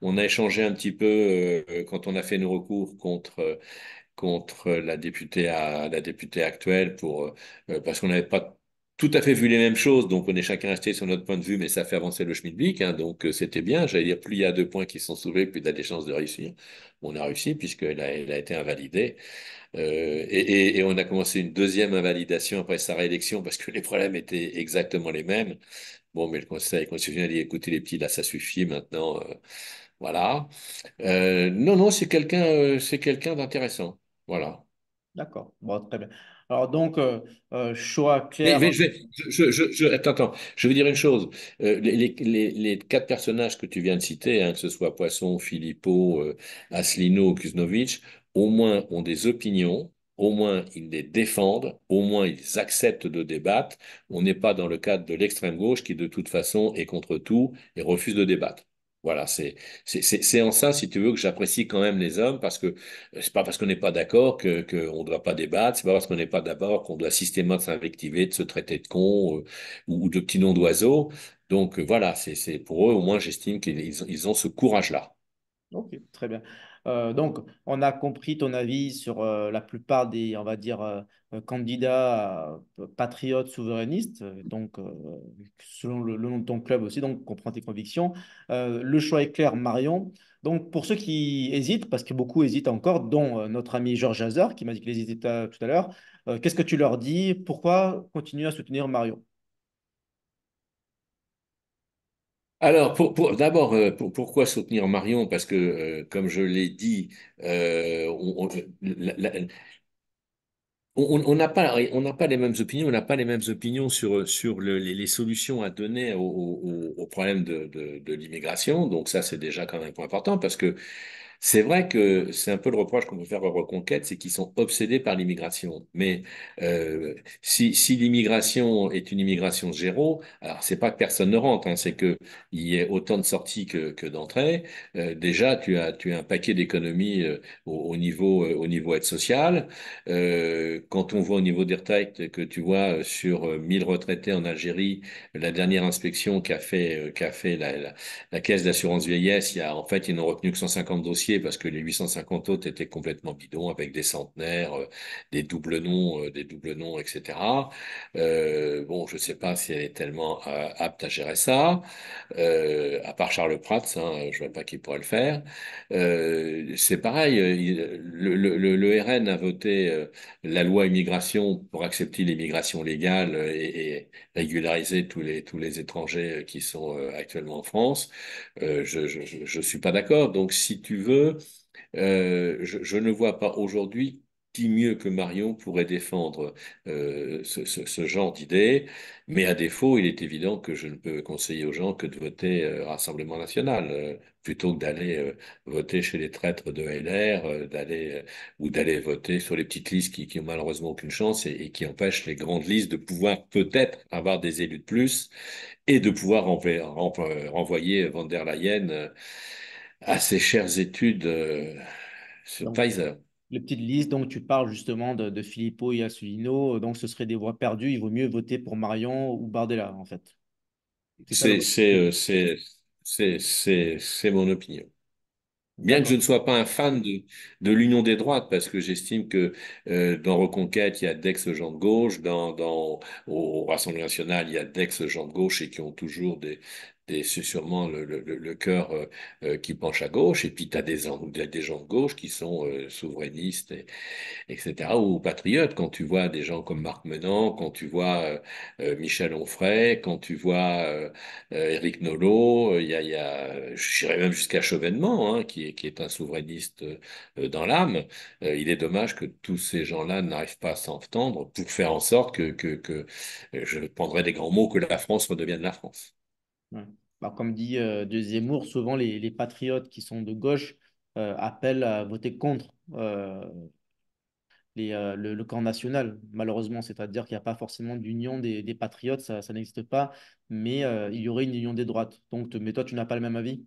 on a échangé un petit peu quand on a fait nos recours contre la députée actuelle parce qu'on n'avait pas tout à fait vu les mêmes choses, donc on est chacun resté sur notre point de vue, mais ça fait avancer le schmilblick, hein, donc c'était bien. J'allais dire, plus il y a 2 points qui sont soulevés, plus il y a des chances de réussir. On a réussi elle a été invalidée. Et on a commencé une deuxième invalidation après sa réélection parce que les problèmes étaient exactement les mêmes. Bon, mais le Conseil constitutionnel a dit, écoutez les petits, là, ça suffit maintenant. Voilà. Non, non, c'est quelqu'un d'intéressant. Voilà. D'accord. Bon, très bien. Alors donc, choix Mais, clair. mais attends, attends, je veux dire une chose. Les 4 personnages que tu viens de citer, hein, que ce soit Poisson, Philippot, Asselineau, Kuznovic, au moins ont des opinions, au moins ils les défendent, au moins ils acceptent de débattre. On n'est pas dans le cadre de l'extrême gauche qui, de toute façon, est contre tout et refuse de débattre. Voilà, c'est en ça, si tu veux, que j'apprécie quand même les hommes, parce que c'est pas parce qu'on n'est pas d'accord que on doit pas débattre, c'est pas parce qu'on n'est pas d'accord qu'on doit systématiquement s'invectiver, de se traiter de con ou de petits noms d'oiseaux. Donc voilà, c'est pour eux, au moins, j'estime qu'ils ont ce courage-là. Ok, très bien. Donc, on a compris ton avis sur la plupart des, on va dire, candidats patriotes souverainistes. Donc, selon le nom de ton club aussi, donc, on comprend tes convictions. Le choix est clair, Marion. Donc, pour ceux qui hésitent, parce que beaucoup hésitent encore, dont notre ami Georges Hazard, qui m'a dit qu'il hésitait tout à l'heure, qu'est-ce que tu leur dis? Pourquoi continuer à soutenir Marion? Alors, d'abord, pourquoi soutenir Marion? Parce que, comme je l'ai dit, on n'a pas les mêmes opinions, on n'a pas les mêmes opinions sur les solutions à donner au problème de l'immigration. Donc ça, c'est déjà quand même un point important parce que c'est vrai que c'est un peu le reproche qu'on peut faire aux Reconquêtes, c'est qu'ils sont obsédés par l'immigration. Mais si l'immigration est une immigration zéro, alors c'est pas que personne ne rentre, hein, c'est que il y ait autant de sorties que d'entrées. Déjà, tu as un paquet d'économies au niveau aide sociale. Quand on voit au niveau des retraites que tu vois sur 1000 retraités en Algérie, la dernière inspection qu'a fait la caisse d'assurance vieillesse, en fait, ils n'ont retenu que 150 dossiers parce que les 850 autres étaient complètement bidons avec des centenaires, des doubles noms, etc. Bon, je sais pas si elle est tellement apte à gérer ça, à part Charles Prats, hein, je vois pas qui pourrait le faire. C'est pareil, le RN a voté la loi immigration pour accepter l'immigration légale et régulariser tous les étrangers qui sont actuellement en France. Je suis pas d'accord. Donc, si tu veux, je ne vois pas aujourd'hui qui mieux que Marion pourrait défendre ce genre d'idée, mais à défaut, il est évident que je ne peux conseiller aux gens que de voter Rassemblement national, plutôt que d'aller voter chez les traîtres de LR, ou d'aller voter sur les petites listes qui ont malheureusement aucune chance et qui empêchent les grandes listes de pouvoir peut-être avoir des élus de plus et de pouvoir renvoyer Van der Leyen à ses chères études sur Donc, Pfizer. les petites listes, donc tu parles justement de Filippo et Asselineau, donc ce serait des voix perdues, il vaut mieux voter pour Marion ou Bardella, en fait. C'est ça le C'est, vote. c'est, euh, c'est, c'est mon opinion. Bien que je D'accord. ne sois pas un fan de l'union des droites, parce que j'estime que dans Reconquête, il y a d'ex-gens de gauche, au Rassemblement national, il y a d'ex-gens de gauche et qui ont toujours c'est sûrement le cœur qui penche à gauche, et puis tu as des gens de gauche qui sont souverainistes etc., ou patriotes, quand tu vois des gens comme Marc Menant, quand tu vois Michel Onfray, quand tu vois Éric Nolot, j'irais même jusqu'à Chevènement, hein, qui est un souverainiste dans l'âme. Il est dommage que tous ces gens-là n'arrivent pas à s'entendre pour faire en sorte je prendrais des grands mots, que la France redevienne la France. Ouais. Bah, comme dit de Zemmour, souvent les patriotes qui sont de gauche appellent à voter contre le camp national, malheureusement. C'est-à-dire qu'il n'y a pas forcément d'union des patriotes, ça n'existe pas, mais il y aurait une union des droites. Donc, mais toi, tu n'as pas le même avis?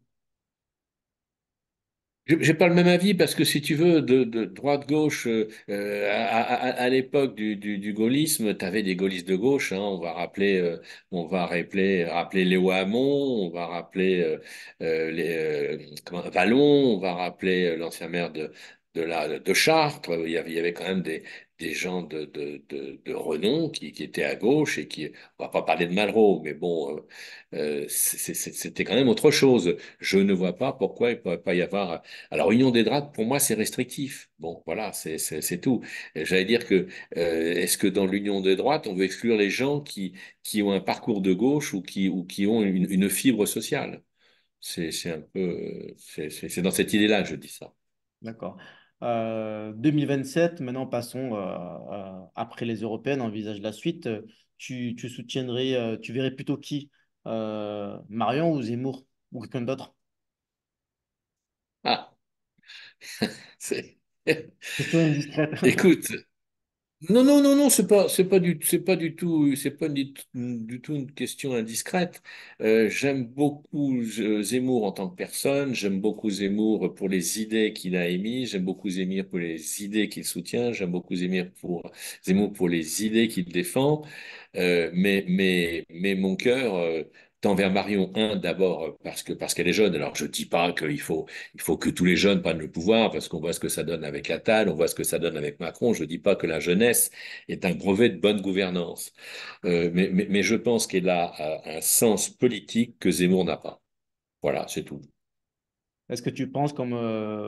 J'ai pas le même avis parce que si tu veux, de droite-gauche, à l'époque du gaullisme, tu avais des gaullistes de gauche. Hein, rappeler Léo Hamon, on va rappeler Vallon, on va rappeler l'ancien maire de Chartres. Il y avait quand même des gens de renom qui étaient à gauche et qui, on va pas parler de Malraux, mais bon, c'était quand même autre chose. Je ne vois pas pourquoi il ne pourrait pas y avoir. Alors, Union des droites, pour moi, c'est restrictif. Bon, voilà, c'est tout. Et j'allais dire que, est-ce que dans l'Union des droites, on veut exclure les gens qui ont un parcours de gauche ou qui ont une fibre sociale? C'est un peu, c'est dans cette idée-là que je dis ça. D'accord. 2027, maintenant passons après les européennes, envisage la suite. Tu soutiendrais, tu verrais plutôt qui? Marion ou Zemmour ou quelqu'un d'autre? Ah, c'est. Question indiscrète. Écoute. Non, non, non, non, c'est pas du tout une question indiscrète. J'aime beaucoup Zemmour en tant que personne. J'aime beaucoup Zemmour pour les idées qu'il a émises. J'aime beaucoup Zemmour pour les idées qu'il soutient. J'aime beaucoup Zemmour pour les idées qu'il défend. Mais mon cœur tend vers Marion. Un, d'abord parce qu'elle est jeune. Alors je dis pas qu'il faut que tous les jeunes prennent le pouvoir parce qu'on voit ce que ça donne avec Attal, on voit ce que ça donne avec Macron. Je dis pas que la jeunesse est un brevet de bonne gouvernance. Mais je pense qu'elle a un sens politique que Zemmour n'a pas. Voilà, c'est tout. Est-ce que tu penses, comme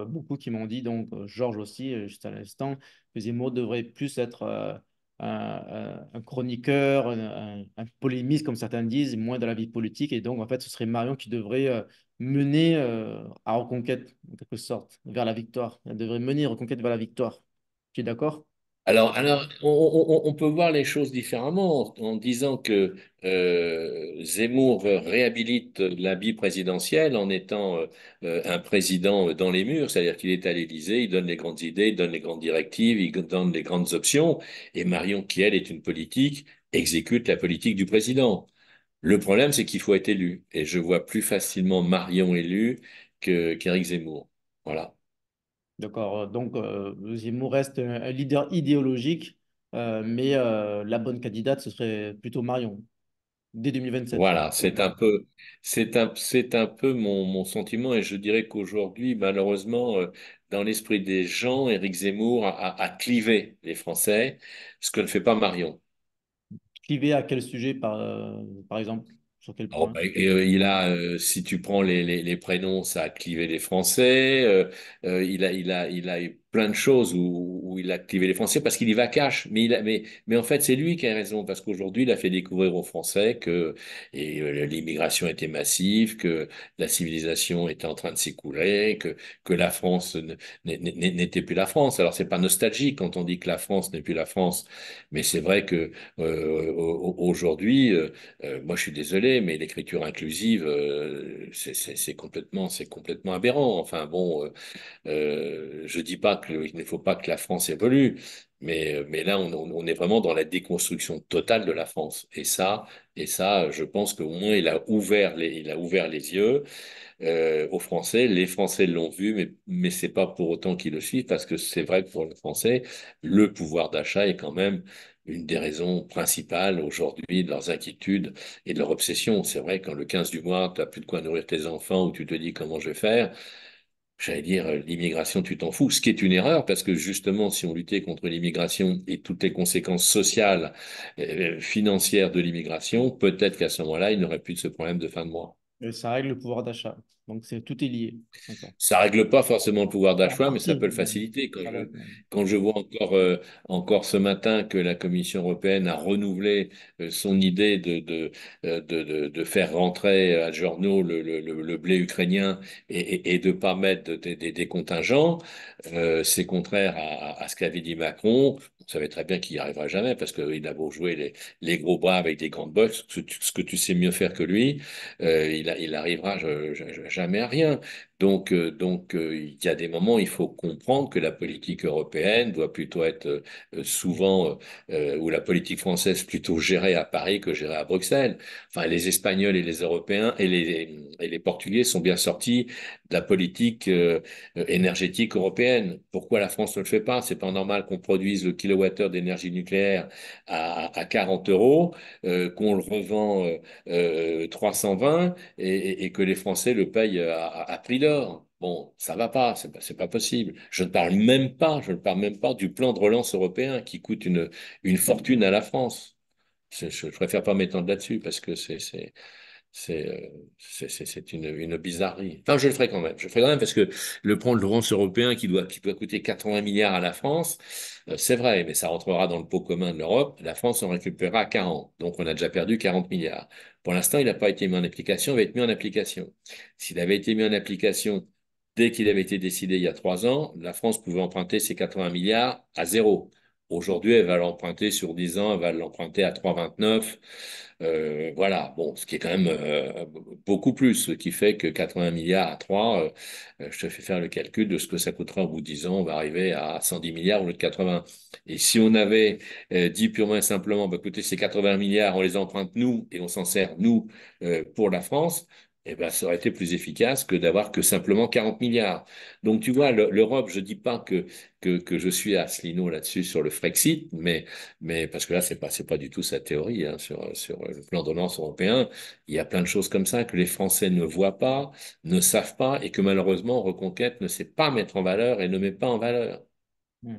beaucoup qui m'ont dit, donc Georges aussi, juste à l'instant, que Zemmour devrait plus être un chroniqueur, un polémiste, comme certains disent, moins dans la vie politique, et donc en fait, ce serait Marion qui devrait mener à Reconquête, en quelque sorte, vers la victoire. Elle devrait mener Reconquête vers la victoire. Tu es d'accord? Alors, on peut voir les choses différemment en disant que Zemmour réhabilite la vie présidentielle en étant un président dans les murs, c'est-à-dire qu'il est à l'Élysée, il donne les grandes idées, il donne les grandes directives, il donne les grandes options, et Marion, qui elle est une politique, exécute la politique du président. Le problème, c'est qu'il faut être élu, et je vois plus facilement Marion élu qu'Éric Zemmour. Voilà. D'accord. Donc, Zemmour reste un leader idéologique, mais la bonne candidate, ce serait plutôt Marion, dès 2027. Voilà, c'est un peu mon sentiment et je dirais qu'aujourd'hui, malheureusement, dans l'esprit des gens, Éric Zemmour a clivé les Français, ce que ne fait pas Marion. Clivé à quel sujet, par exemple? Sur quel Oh, point? si tu prends les prénoms, ça a clivé les Français. Il a eu plein de choses où il a clivé les Français parce qu'il y va cash. Mais en fait, c'est lui qui a raison parce qu'aujourd'hui, il a fait découvrir aux Français que l'immigration était massive, que la civilisation était en train de s'écouler, que la France n'était plus la France. Alors, c'est pas nostalgique quand on dit que la France n'est plus la France, mais c'est vrai que aujourd'hui. Moi, je suis désolé, mais l'écriture inclusive, c'est complètement aberrant. Enfin bon, je dis pas qu'il ne faut pas que la France évolue, mais là, on est vraiment dans la déconstruction totale de la France. Et ça, je pense qu'au moins, il a ouvert les yeux aux Français. Les Français l'ont vu, mais c'est pas pour autant qu'ils le suivent, parce que c'est vrai que pour les Français, le pouvoir d'achat est quand même une des raisons principales aujourd'hui de leurs inquiétudes et de leur obsession. C'est vrai, quand le 15 du mois, tu n'as plus de quoi nourrir tes enfants ou tu te dis comment je vais faire, j'allais dire, l'immigration, tu t'en fous, ce qui est une erreur, parce que justement, si on luttait contre l'immigration et toutes les conséquences sociales, financières de l'immigration, peut-être qu'à ce moment-là, il n'y aurait plus de ce problème de fin de mois. Et ça règle le pouvoir d'achat. Donc, tout est lié. D'accord. Ça règle pas forcément le pouvoir En d'achat, mais ça partie, peut le mais faciliter. ça l'aide. Quand je vois encore ce matin que la Commission européenne a renouvelé son idée de faire rentrer à Giorno le blé ukrainien et de pas mettre des contingents, c'est contraire à ce qu'avait dit Macron. On savait très bien qu'il n'y arrivera jamais parce qu'il a beau jouer les gros bras avec des grandes bottes, ce que tu sais mieux faire que lui, il arrivera jamais à rien. Donc, il y a des moments, il faut comprendre que la politique européenne doit plutôt être souvent, ou la politique française plutôt gérée à Paris que gérée à Bruxelles. Enfin, les Espagnols et les Européens et les Portugais sont bien sortis de la politique énergétique européenne. Pourquoi la France ne le fait pas? C'est pas normal qu'on produise le kilowattheure d'énergie nucléaire à 40 euros, qu'on le revend 320 et que les Français le payent à prix d'or. Bon, ça va pas, c'est pas possible. Je ne parle même pas du plan de relance européen qui coûte une fortune à la France. Je préfère pas m'étendre là-dessus parce que c'est une bizarrerie. Enfin, je le ferai quand même. Je le ferai quand même parce que le plan de relance européen qui doit coûter 80 milliards à la France, c'est vrai, mais ça rentrera dans le pot commun de l'Europe. La France en récupérera 40. Donc, on a déjà perdu 40 milliards. Pour l'instant, il n'a pas été mis en application, il va être mis en application. S'il avait été mis en application dès qu'il avait été décidé il y a 3 ans, la France pouvait emprunter ses 80 milliards à zéro. Aujourd'hui, elle va l'emprunter sur 10 ans, elle va l'emprunter à 3,29. Voilà, bon, ce qui est quand même beaucoup plus, ce qui fait que 80 milliards à 3, je te fais faire le calcul de ce que ça coûtera au bout de 10 ans, on va arriver à 110 milliards au lieu de 80. Et si on avait dit purement et simplement, bah, écoutez, ces 80 milliards, on les emprunte nous et on s'en sert nous pour la France, eh ben, ça aurait été plus efficace que d'avoir que simplement 40 milliards. Donc, tu vois, l'Europe, je dis pas que je suis à Asselineau là-dessus sur le Frexit, mais parce que là, c'est pas du tout sa théorie hein, sur le plan de relance européen. Il y a plein de choses comme ça que les Français ne voient pas, ne savent pas, et que malheureusement, Reconquête ne sait pas mettre en valeur et ne met pas en valeur. Hmm.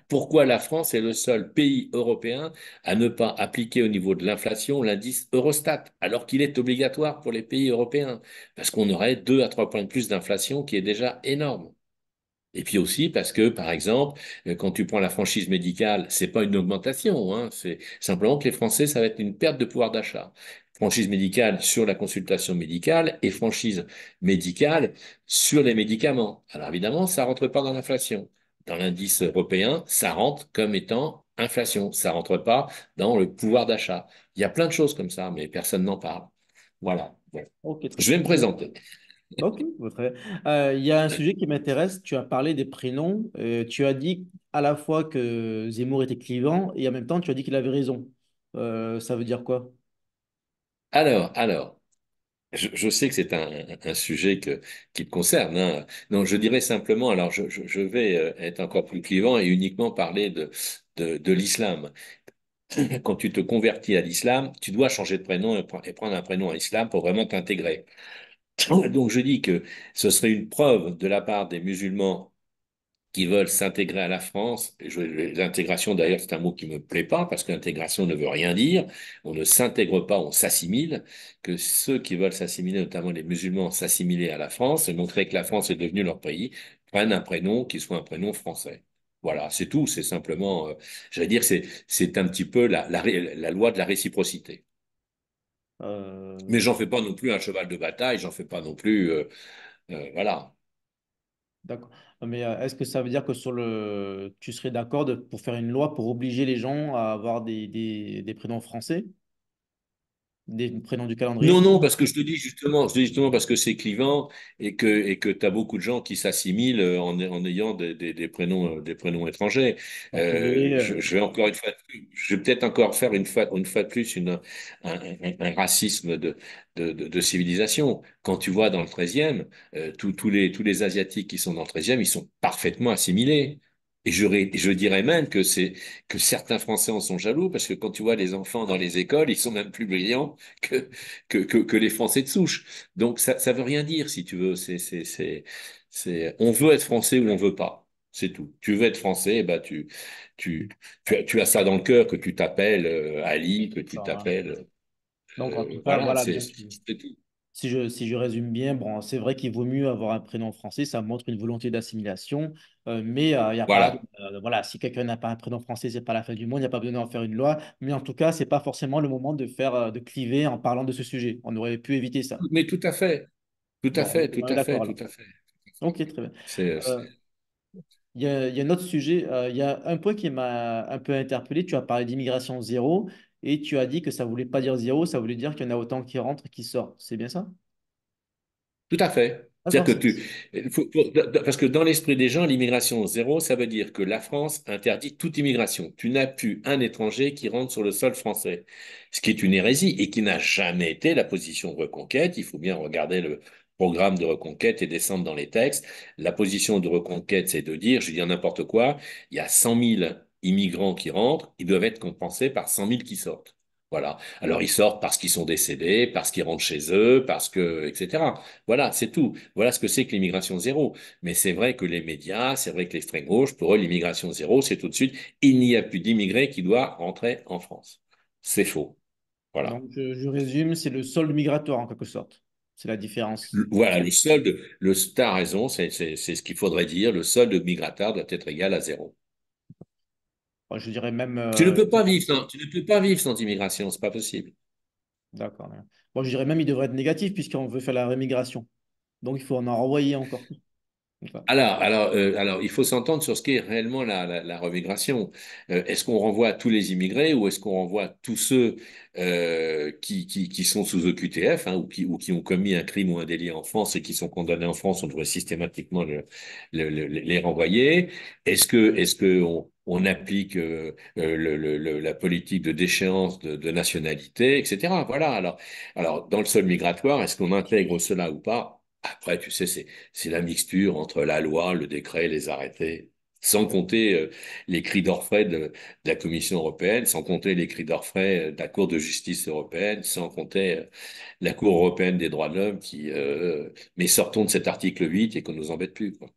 Pourquoi la France est le seul pays européen à ne pas appliquer au niveau de l'inflation l'indice Eurostat, alors qu'il est obligatoire pour les pays européens? Parce qu'on aurait 2 à 3 points de plus d'inflation, qui est déjà énorme. Et puis aussi parce que, par exemple, quand tu prends la franchise médicale, c'est pas une augmentation, hein, c'est simplement que les Français, ça va être une perte de pouvoir d'achat. Franchise médicale sur la consultation médicale et franchise médicale sur les médicaments. Alors évidemment, ça rentre pas dans l'inflation. Dans l'indice européen, ça rentre comme étant inflation. Ça rentre pas dans le pouvoir d'achat. Il y a plein de choses comme ça, mais personne n'en parle. Voilà. Bon. Ok, très Je bien. vais me présenter. Ok, très bien. Il y a un sujet qui m'intéresse. Tu as parlé des prénoms. Tu as dit à la fois que Zemmour était clivant et en même temps, tu as dit qu'il avait raison. Ça veut dire quoi? Alors. Je sais que c'est un sujet qui te concerne. Hein. Non, je dirais simplement, alors je vais être encore plus clivant et uniquement parler de l'islam. Quand tu te convertis à l'islam, tu dois changer de prénom et prendre un prénom à l'islam pour vraiment t'intégrer. Donc je dis que ce serait une preuve de la part des musulmans qui veulent s'intégrer à la France. L'intégration, d'ailleurs, c'est un mot qui me plaît pas parce que l'intégration ne veut rien dire. On ne s'intègre pas, on s'assimile. Que ceux qui veulent s'assimiler, notamment les musulmans, s'assimiler à la France et montrer que la France est devenue leur pays, prennent un prénom qui soit un prénom français. Voilà, c'est tout. C'est simplement, j'allais dire, c'est un petit peu la loi de la réciprocité. Mais Euh, j'en fais pas non plus un cheval de bataille. J'en fais pas non plus, voilà. d'accord. Mais est-ce que ça veut dire que tu serais d'accord pour faire une loi pour obliger les gens à avoir des prénoms français, des prénoms du Non, calendrier? non, parce que je te dis justement parce que c'est clivant et que tu as beaucoup de gens qui s'assimilent en ayant des prénoms étrangers. Appeler, Je vais encore une fois, je vais peut-être encore faire une fois de plus un racisme de civilisation. Quand tu vois dans le 13e, tous les Asiatiques qui sont dans le 13e, ils sont parfaitement assimilés. Je dirais même que certains Français en sont jaloux parce que quand tu vois les enfants dans les écoles, ils sont même plus brillants que, que les Français de souche. Donc ça veut rien dire si tu veux. On veut être Français ou on veut pas. C'est tout. Tu veux être Français, eh ben tu, tu as ça dans le cœur que tu t'appelles Ali, que tu voilà. t'appelles. Donc, en tout cas, Voilà, voilà, donc, c'est tout. si je résume bien, bon, c'est vrai qu'il vaut mieux avoir un prénom français, ça montre une volonté d'assimilation, mais il y a pas, Voilà. voilà, si quelqu'un n'a pas un prénom français, c'est pas la fin du monde, il n'y a pas besoin d'en faire une loi, mais en tout cas, c'est pas forcément le moment de faire, de cliver en parlant de ce sujet. On aurait pu éviter ça. Mais tout à fait. Tout à Bon, fait. on Tout est à fait. d'accord Tout là. à fait. Ok, très bien. C'est- Euh, il y a un autre sujet, il y a un point qui m'a un peu interpellé. Tu as parlé d'immigration zéro et tu as dit que ça voulait pas dire zéro, ça voulait dire qu'il y en a autant qui rentrent qui sortent. C'est bien ça? Tout à fait. D'accord. C'est-à-dire que parce que dans l'esprit des gens, l'immigration zéro, ça veut dire que la France interdit toute immigration. Tu n'as plus un étranger qui rentre sur le sol français, ce qui est une hérésie et qui n'a jamais été la position de Reconquête. Il faut bien regarder le programme de Reconquête et descendre dans les textes. La position de Reconquête, c'est de dire, je dis n'importe quoi, il y a 100 000 immigrants qui rentrent, ils doivent être compensés par 100 000 qui sortent. Voilà. Alors ils sortent parce qu'ils sont décédés, parce qu'ils rentrent chez eux, parce que, etc. Voilà, c'est tout. Voilà ce que c'est que l'immigration zéro. Mais c'est vrai que les médias, c'est vrai que l'extrême gauche, pour eux, l'immigration zéro, c'est tout de suite, il n'y a plus d'immigrés qui doivent rentrer en France. C'est faux. Voilà. Donc, je résume, c'est le solde migratoire en quelque sorte. C'est la différence. Voilà, t'as raison, c'est ce qu'il faudrait dire. Le solde migratoire doit être égal à zéro. Bon, je dirais même. Tu ne peux pas vivre sans immigration, c'est pas possible. D'accord. Bon, je dirais même il devrait être négatif puisqu'on veut faire la rémigration. Donc, il faut en renvoyer encore plus. D'accord. Alors, il faut s'entendre sur ce qu'est réellement la remigration. Est-ce qu'on renvoie à tous les immigrés ou est-ce qu'on renvoie à tous ceux qui sont sous OQTF, hein, ou qui ont commis un crime ou un délit en France et qui sont condamnés en France? On devrait systématiquement les renvoyer. Est-ce que on applique la politique de déchéance de nationalité, etc. Voilà. Alors, dans le sol migratoire, est-ce qu'on intègre cela ou pas? Après, tu sais, c'est la mixture entre la loi, le décret, les arrêtés, sans compter les cris d'orfraie de la Commission européenne, sans compter les cris d'orfraie de la Cour de justice européenne, sans compter la Cour européenne des droits de l'homme mais sortons de cet article 8 et qu'on nous embête plus, quoi.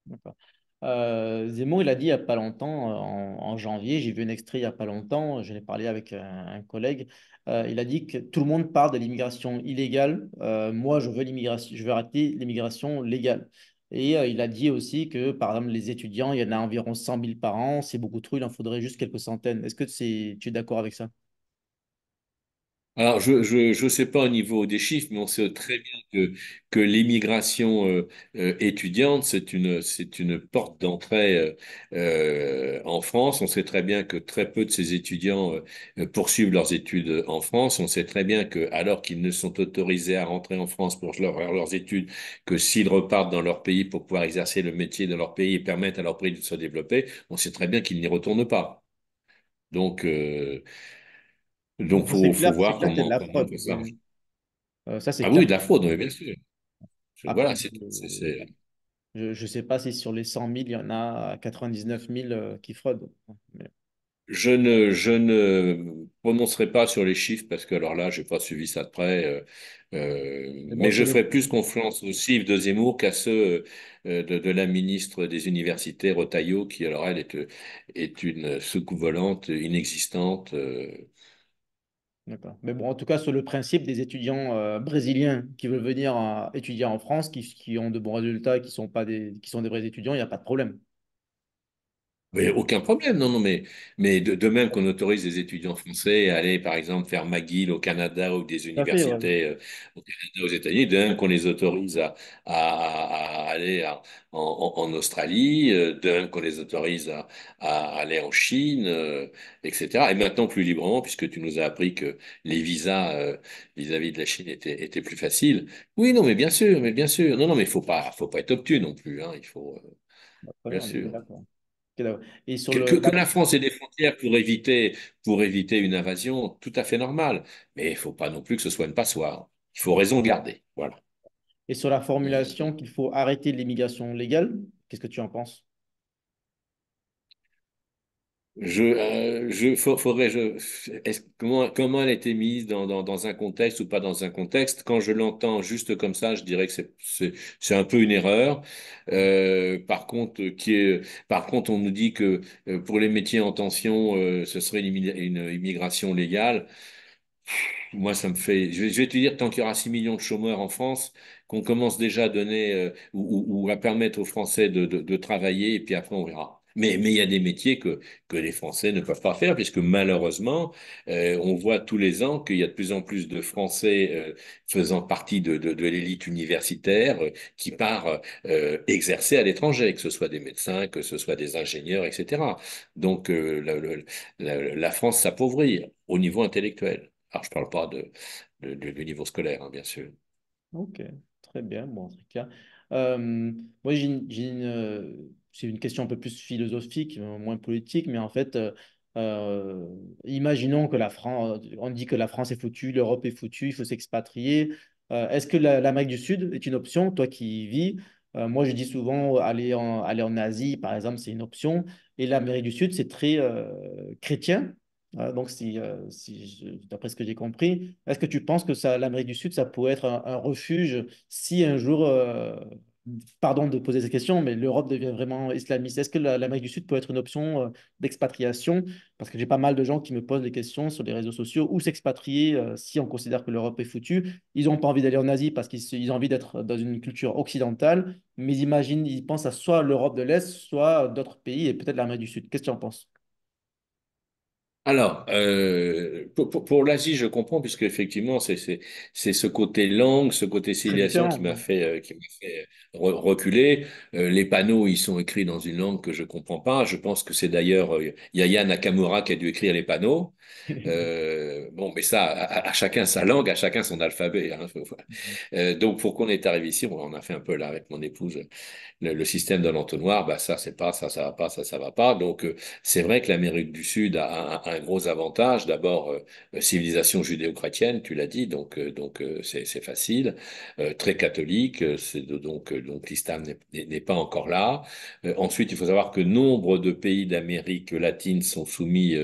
D'accord. Zemmour, il a dit il n'y a pas longtemps, en janvier, j'ai vu un extrait il n'y a pas longtemps, je l'ai parlé avec un collègue, il a dit que tout le monde parle de l'immigration illégale, moi je veux l'immigration, je veux arrêter l'immigration légale. Et il a dit aussi que, par exemple, les étudiants, il y en a environ 100 000 par an, c'est beaucoup trop, il en faudrait juste quelques centaines. Est-ce que tu es d'accord avec ça? Alors, je sais pas au niveau des chiffres, mais on sait très bien que l'immigration étudiante, c'est une porte d'entrée en France. On sait très bien que très peu de ces étudiants poursuivent leurs études en France. On sait très bien que, alors qu'ils ne sont autorisés à rentrer en France pour leurs études, que s'ils repartent dans leur pays pour pouvoir exercer le métier dans leur pays et permettre à leur pays de se développer, on sait très bien qu'ils n'y retournent pas. Donc, euh, donc, Bon, c'est faut clair, c'est voir clair qu'il y a de la comment on fraude. peut ça. Oui. Ça, c'est Ah clair. oui, de la fraude, oui, bien sûr. Après, Voilà, je ne sais pas si sur les 100 000 il y en a 99 000 qui fraudent. Mais, je ne prononcerai pas sur les chiffres parce que alors là, j'ai pas suivi ça de près. mais bon, Mais c'est je le, ferai plus confiance aux chiffres de Zemmour qu'à ceux de la ministre des Universités, Retailleau, qui alors elle est une soucoupe volante inexistante. d'accord. Mais bon, en tout cas, sur le principe des étudiants brésiliens qui veulent venir étudier en France, qui ont de bons résultats, qui sont des vrais étudiants, il n'y a pas de problème. Mais aucun problème, non, non, mais de même qu'on autorise les étudiants français à aller, par exemple, faire McGill au Canada ou des Tout à fait, ouais. universités au Canada, aux États-Unis, de même qu'on les autorise à aller en Australie, de même qu'on les autorise à aller en Chine, etc. Et maintenant plus librement, puisque tu nous as appris que les visas vis-à-vis de la Chine étaient plus faciles. Oui, non, mais bien sûr. Non, non, mais faut pas être obtus non plus, hein, il faut, Bah, très bien bien, on est bien sûr. d'accord. Ok, d'accord. Et sur Que, le, que- que la France ait des frontières pour éviter une invasion, tout à fait normal. Mais il faut pas non plus que ce soit une passoire. Il faut raison garder. Voilà. et sur la Mm. formulation qu'il faut arrêter l'immigration légale, qu'est-ce que tu en penses? Comment elle a été mise dans un contexte ou pas dans un contexte? Quand je l'entends juste comme ça, je dirais que c'est un peu une erreur. Par contre, on nous dit que pour les métiers en tension, ce serait une immigration légale. Moi, ça me fait. Je vais te dire, tant qu'il y aura 6 millions de chômeurs en France, qu'on commence déjà à donner ou à permettre aux Français de travailler, et puis après, on verra. Mais il y a des métiers que les Français ne peuvent pas faire, puisque malheureusement, on voit tous les ans qu'il y a de plus en plus de Français faisant partie de l'élite universitaire qui part exercer à l'étranger, que ce soit des médecins, que ce soit des ingénieurs, etc. Donc, la France s'appauvrit au niveau intellectuel. Alors, je ne parle pas du niveau scolaire, hein, bien sûr. Ok, très bien, bon, très clair. Moi, c'est une question un peu plus philosophique, moins politique, mais en fait, imaginons que la France, on dit que la France est foutue, l'Europe est foutue, il faut s'expatrier. Est-ce que l'Amérique du Sud est une option, toi qui y vis? Moi, je dis souvent aller en Asie, par exemple, c'est une option. Et l'Amérique du Sud, c'est très chrétien. Donc, d'après ce que j'ai compris, est-ce que tu penses que l'Amérique du Sud, ça pourrait être un refuge si un jour, pardon de poser cette question, mais l'Europe devient vraiment islamiste? Est-ce que l'Amérique du Sud peut être une option d'expatriation? Parce que j'ai pas mal de gens qui me posent des questions sur les réseaux sociaux. Où s'expatrier si on considère que l'Europe est foutue? Ils n'ont pas envie d'aller en Asie parce qu'ils ont envie d'être dans une culture occidentale, mais ils pensent à soit l'Europe de l'Est, soit d'autres pays et peut-être l'Amérique du Sud. Qu'est-ce que tu en penses? Alors, pour l'Asie, je comprends, puisque effectivement, c'est ce côté langue, ce côté Très civilisation différent. Ouais. qui m'a fait reculer. Les panneaux, ils sont écrits dans une langue que je comprends pas. Je pense que c'est d'ailleurs Yaya Nakamura qui a dû écrire les panneaux. Bon, mais ça, à chacun sa langue, à chacun son alphabet, hein. Donc, pour qu'on est arrivé ici, on en a fait un peu là avec mon épouse le système de l'entonnoir, bah ça c'est pas, ça va pas, ça va pas. Donc c'est vrai que l'Amérique du Sud a un gros avantage. D'abord, civilisation judéo-chrétienne, tu l'as dit, donc c'est facile, très catholique. Donc l'islam n'est pas encore là. Ensuite, il faut savoir que nombre de pays d'Amérique latine sont soumis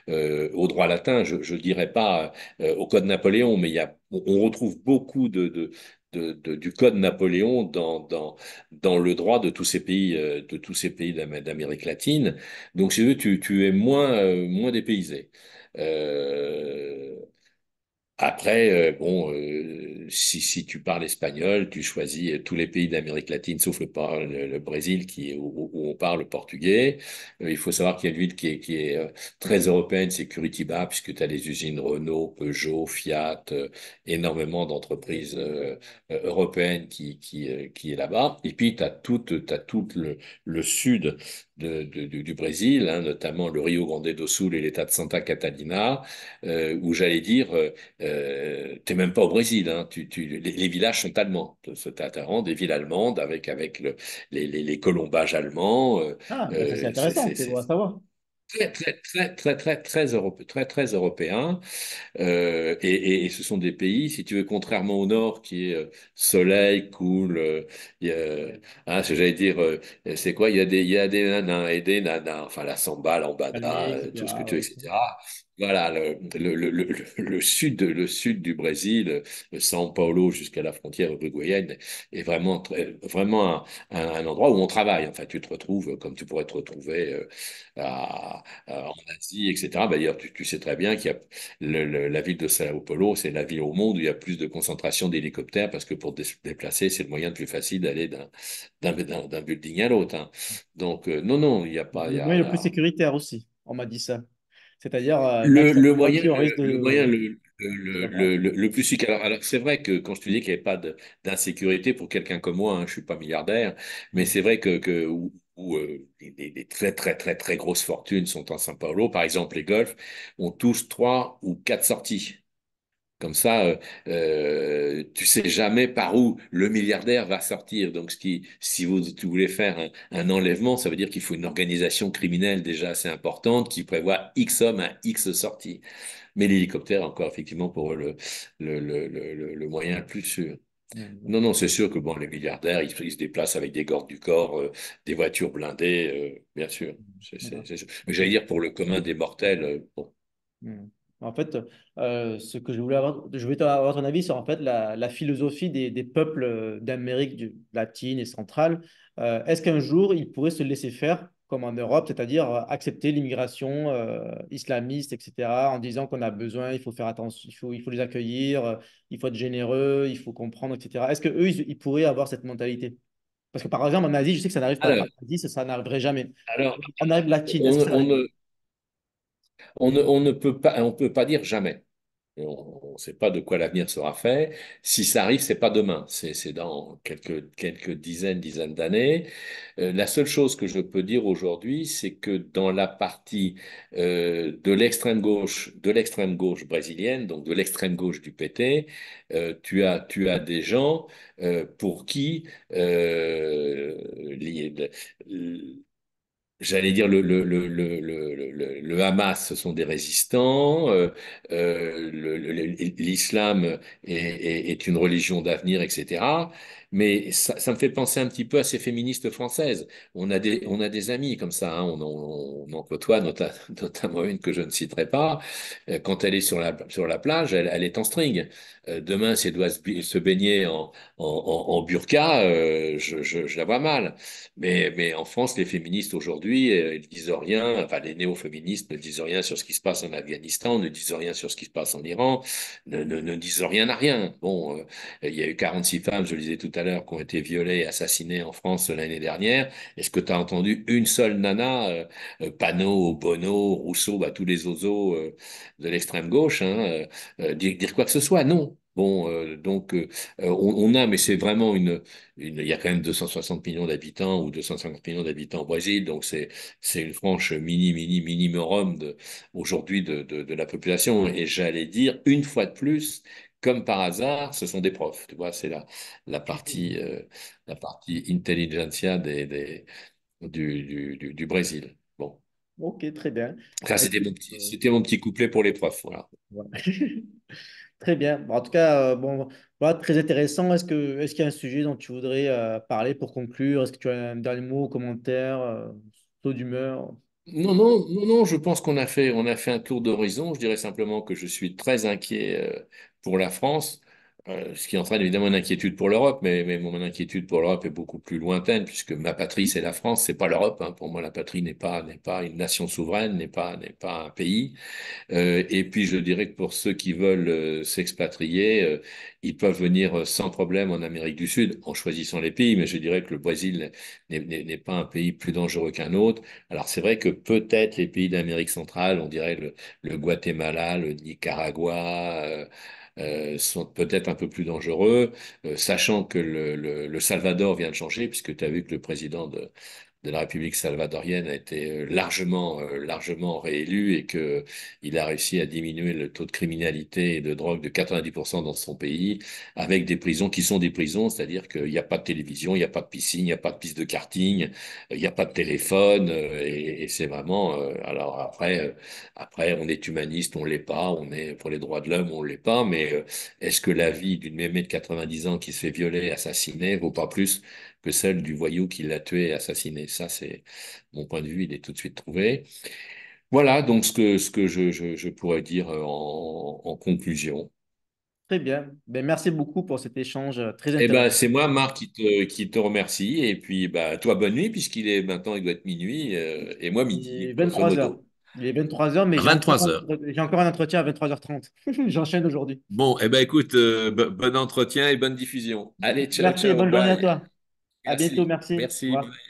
au droit latin. Je dirais pas au Code Napoléon, mais on retrouve beaucoup du Code Napoléon dans le droit de tous ces pays d'Amérique latine. Donc, si tu veux, tu es moins dépaysé. Euh, Après, bon, si tu parles espagnol, tu choisis tous les pays d'Amérique latine, sauf le Brésil où on parle portugais. Il faut savoir qu'il y a une ville qui est très européenne, c'est Curitiba, puisque tu as les usines Renault, Peugeot, Fiat, énormément d'entreprises européennes qui est là-bas. Et puis, t'as tout le sud du Brésil, hein, notamment le Rio Grande do Sul et l'État de Santa Catarina, où j'allais dire t'es même pas au Brésil, hein. Les villages sont allemands. T'as vraiment des villes allemandes avec les colombages allemands. Ah, ben ça c'est intéressant, c'est C'est bon à savoir. très européen. Et ce sont des pays, si tu veux, contrairement au nord, qui est soleil, cool, hein, j'allais dire, c'est quoi? Il y a des nanas et des nanas, enfin la samba, Palmier, lambada, tout ce que etc. tu veux, Ouais, etc. Voilà, le sud du Brésil, de São Paulo jusqu'à la frontière uruguayenne, est vraiment, vraiment un endroit où on travaille. Enfin, tu te retrouves comme tu pourrais te retrouver en Asie, etc. D'ailleurs, tu sais très bien qu'il y a la ville de Sao Paulo, c'est la ville au monde où il y a plus de concentration d'hélicoptères parce que pour se déplacer, c'est le moyen le plus facile d'aller d'un building à l'autre, hein. Donc, non, non, il n'y a pas. le moyen le plus sécuritaire aussi, on m'a dit ça. C'est-à-dire, même Le, si on le est moyen, voiture, on risque le moyen de... Voilà. le plus chic. Alors, c'est vrai que quand je te dis qu'il n'y avait pas d'insécurité pour quelqu'un comme moi, hein, je suis pas milliardaire, mais Mm. c'est vrai où des très grosses fortunes sont en São Paulo. Par exemple, les Golfs ont tous trois ou quatre sorties. Comme ça, tu sais jamais par où le milliardaire va sortir. Donc, si tu voulez faire un enlèvement, ça veut dire qu'il faut une organisation criminelle déjà assez importante qui prévoit X hommes à X sorties. Mais l'hélicoptère, encore effectivement, pour eux, le moyen le plus sûr. Non, non, Mm. c'est sûr que bon, les milliardaires, ils se déplacent avec des gardes du corps, des voitures blindées, bien sûr. Voilà. C'est sûr. Mais Ok. j'allais dire pour le commun des mortels, bon. Hmm. En fait, ce que je voulais avoir, je voulais avoir ton avis sur en fait la philosophie des peuples d'Amérique latine et centrale. Est-ce qu'un jour ils pourraient se laisser faire comme en Europe, c'est-à-dire accepter l'immigration islamiste, etc., en disant qu'on a besoin, il faut faire attention, il faut les accueillir, il faut être généreux, il faut comprendre, etc. Est-ce que eux, ils pourraient avoir cette mentalité? Parce que par exemple, en Asie, je sais que ça n'arrive pas. Alors, En Asie, ça n'arriverait jamais. alors, En Amérique latine, est-ce on, que ça on arrive? ne, on peut pas dire jamais. On ne sait pas de quoi l'avenir sera fait. Si ça arrive, c'est pas demain. C'est dans quelques dizaines d'années. La seule chose que je peux dire aujourd'hui, c'est que dans la partie de l'extrême gauche brésilienne, donc de l'extrême gauche du PT, tu as des gens pour qui j'allais dire le Hamas, ce sont des résistants. L'islam est une religion d'avenir, etc. Mais ça me fait penser un petit peu à ces féministes françaises. On a des amis comme ça, hein, on en côtoie, notamment une que je ne citerai pas. Quand elle est sur la plage, elle est en string. Demain, si elle doit se baigner en burqa, je la vois mal. Mais en France, les féministes aujourd'hui, ils disent rien, enfin les néo-féministes ne disent rien sur ce qui se passe en Afghanistan, ne disent rien sur ce qui se passe en Iran, ne disent rien à rien. Bon, il y a eu 46 femmes, je le disais tout à l'heure, qui ont été violées et assassinées en France l'année dernière. Est-ce que tu as entendu une seule nana, Panot, Bono, Rousseau, bah, tous les ozos de l'extrême gauche, hein, dire quoi que ce soit? Non. Bon, on a, mais c'est vraiment il y a quand même 260 millions d'habitants ou 250 millions d'habitants au Brésil, donc c'est une franche minimum aujourd'hui de la population. Et j'allais dire, une fois de plus, comme par hasard, ce sont des profs. Tu vois, c'est la partie intelligentsia du Brésil. Bon. Ok, très bien. Ça, Bah, écoute, c'était mon petit couplet pour les profs. Voilà. voilà. Très bien. Bon, en tout cas, bon, voilà, très intéressant. Est-ce qu'il y a un sujet dont tu voudrais parler pour conclure? Est-ce que tu as un dernier mot, commentaire, saut d'humeur? Non, je pense on a fait un tour d'horizon. Je dirais simplement que je suis très inquiet pour la France, ce qui entraîne évidemment une inquiétude pour l'Europe, mais mon inquiétude pour l'Europe est beaucoup plus lointaine, puisque ma patrie, c'est la France, c'est pas l'Europe, hein. Pour moi, la patrie n'est pas une nation souveraine, n'est pas un pays. Et puis, je dirais que pour ceux qui veulent s'expatrier, ils peuvent venir sans problème en Amérique du Sud, en choisissant les pays. Mais je dirais que le Brésil n'est pas un pays plus dangereux qu'un autre. Alors, c'est vrai que peut-être les pays d'Amérique centrale, on dirait le Guatemala, le Nicaragua, sont peut-être un peu plus dangereux, sachant que le Salvador vient de changer, puisque tu as vu que le président de la République salvadorienne a été largement réélu et que il a réussi à diminuer le taux de criminalité et de drogue de 90% dans son pays, avec des prisons qui sont des prisons, c'est-à-dire qu'il n'y a pas de télévision, il n'y a pas de piscine, il n'y a pas de piste de karting, il n'y a pas de téléphone, et c'est vraiment. Alors après, on est humaniste, on l'est pas, on est pour les droits de l'homme, on l'est pas, mais est-ce que la vie d'une mémé de 90 ans qui se fait violer, assassiner, vaut pas plus que celle du voyou qui l'a tué et assassiné? Ça, c'est mon point de vue, il est tout de suite trouvé. Voilà donc ce que je pourrais dire en conclusion. Très bien. Ben, merci beaucoup pour cet échange très Eh ben, intéressant. c'est moi, Marc, qui te remercie. Et puis, bah, toi, bonne nuit, puisqu'il est maintenant, il doit être minuit, et moi, Il est midi, grosso 23 heures. modo. Il est 23 heures, mais À 23 heures. j'ai encore un entretien à 23h30. J'enchaîne aujourd'hui. Bon, eh ben, écoute, bon entretien et bonne diffusion. Allez, ciao, Merci et ciao, bonne journée à bye. toi. À bientôt. Merci. Merci. Au Merci. revoir.